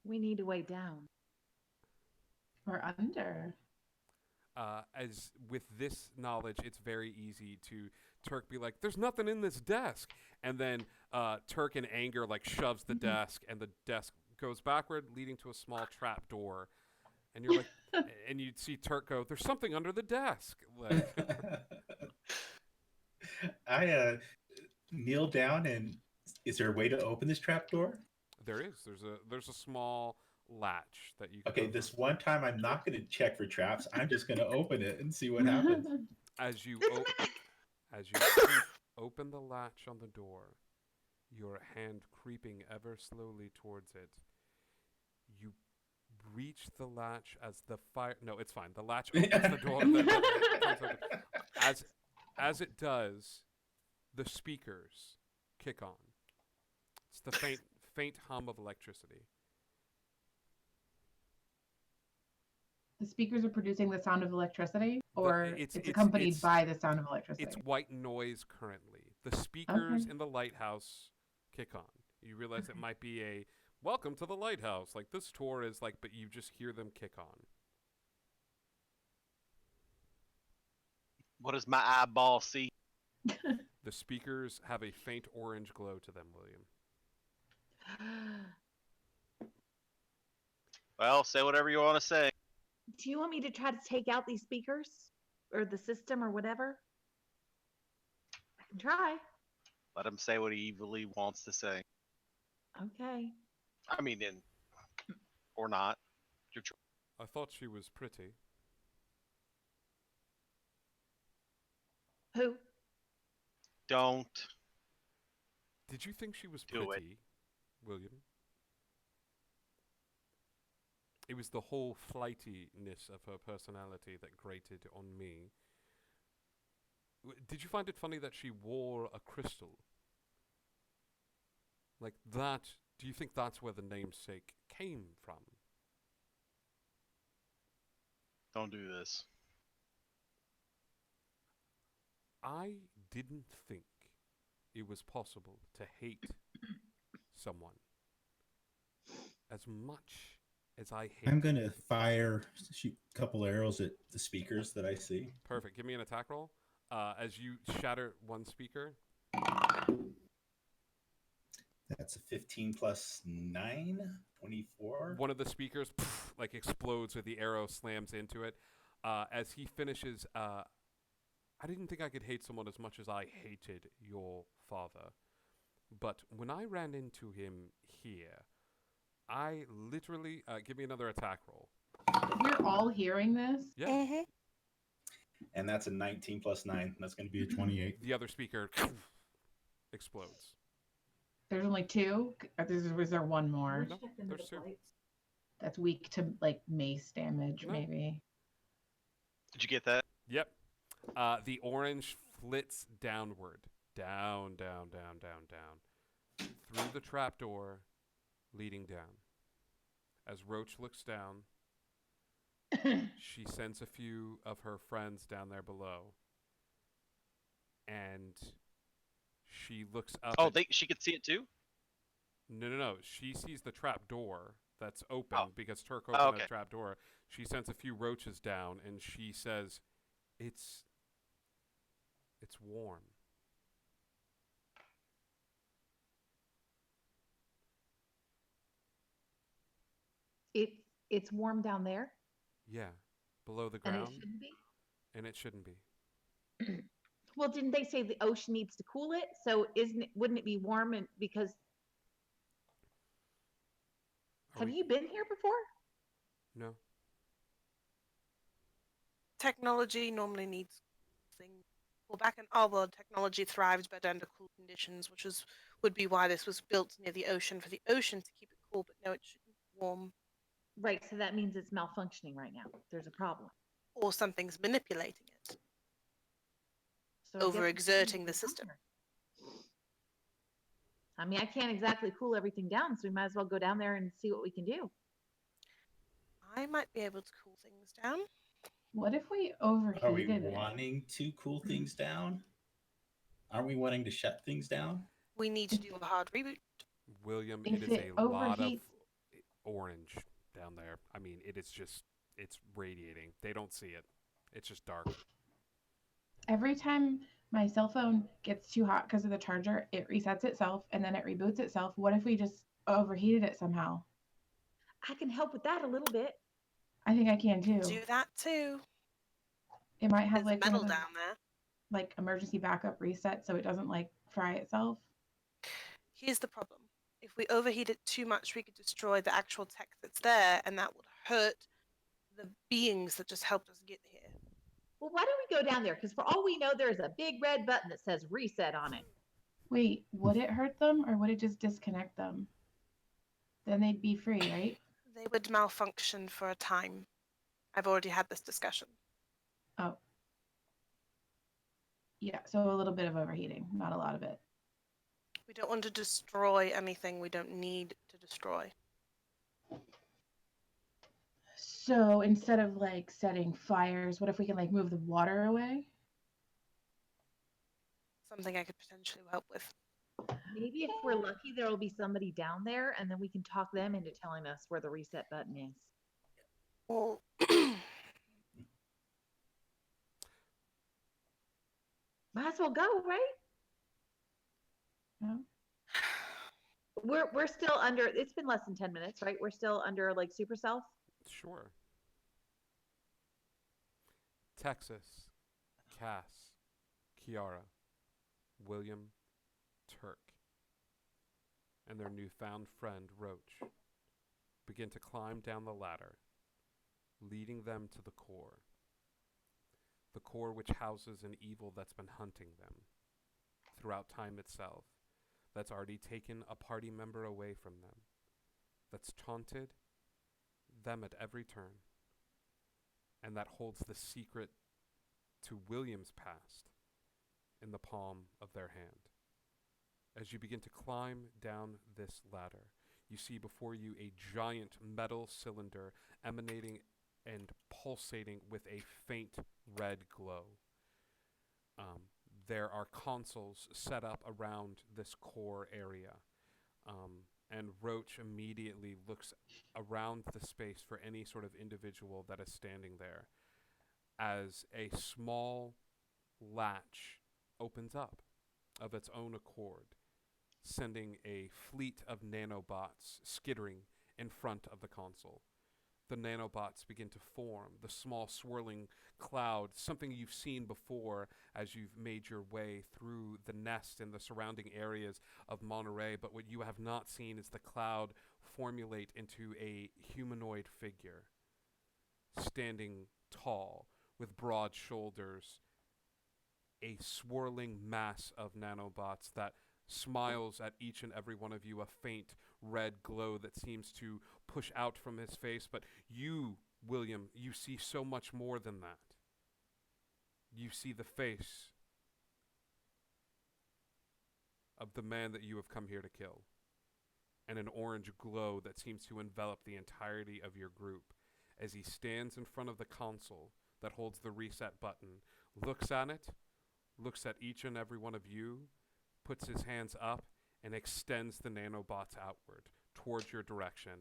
We need a way down. Or under. As with this knowledge, it's very easy to Turk be like, "There's nothing in this desk," and then Turk in anger like shoves the desk, and the desk goes backward, leading to a small trap door. And you're like, and you see Turk go, "There's something under the desk." Like, I kneel down and is there a way to open this trap door? there is. There's a small latch that you can Okay, open. this one time I'm not going to check for traps. I'm just going to open it and see what happens. As you open the latch on the door, your hand creeping ever slowly towards it, you reach the latch as the fire. No, it's fine. The latch opens the door. As it does, the speakers kick on. It's the faint hum of electricity. The speakers are producing the sound of electricity, or it's accompanied by the sound of electricity? It's white noise currently. The speakers in the lighthouse kick on. You realize it might be a welcome to the lighthouse. Like this tour is like, but you just hear them kick on. What does my eyeball see? The speakers have a faint orange glow to them, William. Well, say whatever you want to say. Do you want me to try to take out these speakers or the system or whatever? I can try. Let him say what he evilly wants to say. Okay. I mean, or not. Your choice. I thought she was pretty. Who? Don't. Did you think she was Do pretty, William? It was the whole flightiness of her personality that grated on me. Did you find it funny that she wore a crystal? Like that, do you think that's where the namesake came from? Don't do this. I didn't think it was possible to hate someone as much as I hate. I'm going to shoot a couple arrows at the speakers that I see. Perfect. Give me an attack roll. As you shatter one speaker. That's a 15 plus 9, 24. One of the speakers like explodes with the arrow slams into it. As he finishes, I didn't think I could hate someone as much as I hated your father. But when I ran into him here, I literally... give me another attack roll. We're all hearing this. Yeah. And that's a 19 plus 9. That's going to be a 28. The other speaker explodes. There's only 2. Was there one more? No, there's 2. That's weak to like mace damage, maybe. Did you get that? Yep. The orange flits downward. Down, down, down, down, down. Through the trapdoor, leading down. As Roach looks down, she sends a few of her friends down there below. And she looks up. Oh, she could see it too? No. She sees the trap door that's open because Turk opened the trap door. She sends a few roaches down and she says, It's warm. It's warm down there. Yeah, below the And ground. it shouldn't be. And it shouldn't be. Well, didn't they say the ocean needs to cool it? So wouldn't it be warm and because have you been here before? No. Technology normally needs things. Well, back in our world, technology thrives better under cool conditions, which would be why this was built near the ocean, for the ocean to keep it cool, but no, it shouldn't be warm. Right, so that means it's malfunctioning right now. There's a problem. Or something's manipulating it. So I guess Overexerting the system. I mean, I can't exactly cool everything down, so we might as well go down there and see what we can do. I might be able to cool things down. What if we overheated Are we it? wanting to cool things down? Are we wanting to shut things down? We need to do a hard reboot. William, If it is it a lot of overheats- orange down there. I mean, it's radiating. They don't see it. It's just dark. Every time my cell phone gets too hot because of the charger, it resets itself and then it reboots itself. What if we just overheated it somehow? I can help with that a little bit. I think I can too. Do that too. It might have There's like one metal of those, down there. like emergency backup reset so it doesn't like fry itself. Here's the problem. If we overheat it too much, we could destroy the actual tech that's there, and that would hurt the beings that just helped us get here. Well, why don't we go down there? Because for all we know, there's a big red button that says reset on it. Wait, would it hurt them or would it just disconnect them? Then they'd be free, right? They would malfunction for a time. I've already had this discussion. Oh. Yeah, so a little bit of overheating, not a lot of it. We don't want to destroy anything we don't need to destroy. So instead of like setting fires, what if we can like move the water away? Something I could potentially help with. Maybe if we're lucky, there will be somebody down there, and then we can talk them into telling us where the reset button is. Well, might as well go, right? No. We're still under. It's been less than 10 minutes, right? We're still under like super self. Sure. Texas, Cass, Kiara, William, Turk, and their newfound friend Roach begin to climb down the ladder, leading them to the core. The core which houses an evil that's been hunting them throughout time itself, that's already taken a party member away from them, that's taunted them at every turn, and that holds the secret to William's past in the palm of their hand. As you begin to climb down this ladder, you see before you a giant metal cylinder emanating and pulsating with a faint red glow. There are consoles set up around this core area, and Roach immediately looks around the space for any sort of individual that is standing there as a small latch opens up of its own accord, sending a fleet of nanobots skittering in front of the console. the nanobots begin to form, the small swirling cloud, something you've seen before as you've made your way through the nest and the surrounding areas of Monterey. But what you have not seen is the cloud formulate into a humanoid figure, standing tall with broad shoulders, a swirling mass of nanobots that smiles at each and every one of you, a faint red glow that seems to push out from his face. But you, William, you see so much more than that. You see the face of the man that you have come here to kill, and an orange glow that seems to envelop the entirety of your group as he stands in front of the console that holds the reset button, looks at it, looks at each and every one of you, puts his hands up, and extends the nanobots outward towards your direction.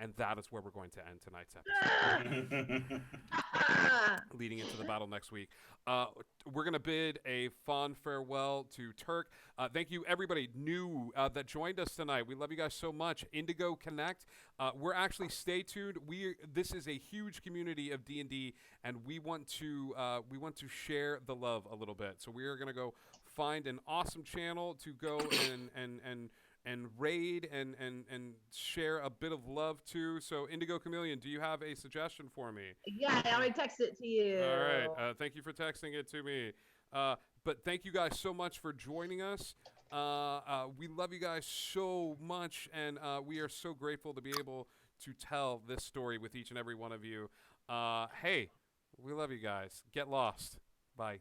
And that is where we're going to end tonight's episode. Leading into the battle next week. We're going to bid a fond farewell to Turk. Thank you, everybody new that joined us tonight. We love you guys so much. Indigo Connect. We're actually, stay tuned. This is a huge community of D&D, and we want to share the love a little bit. So we are going to go find an awesome channel to go and raid and share a bit of love to. So Indigo Chameleon, do you have a suggestion for me? Yeah, I already texted it to you. All right. Thank you for texting it to me. But thank you guys so much for joining us. We love you guys so much, and we are so grateful to be able to tell this story with each and every one of you. Hey, we love you guys. Get lost. Bye.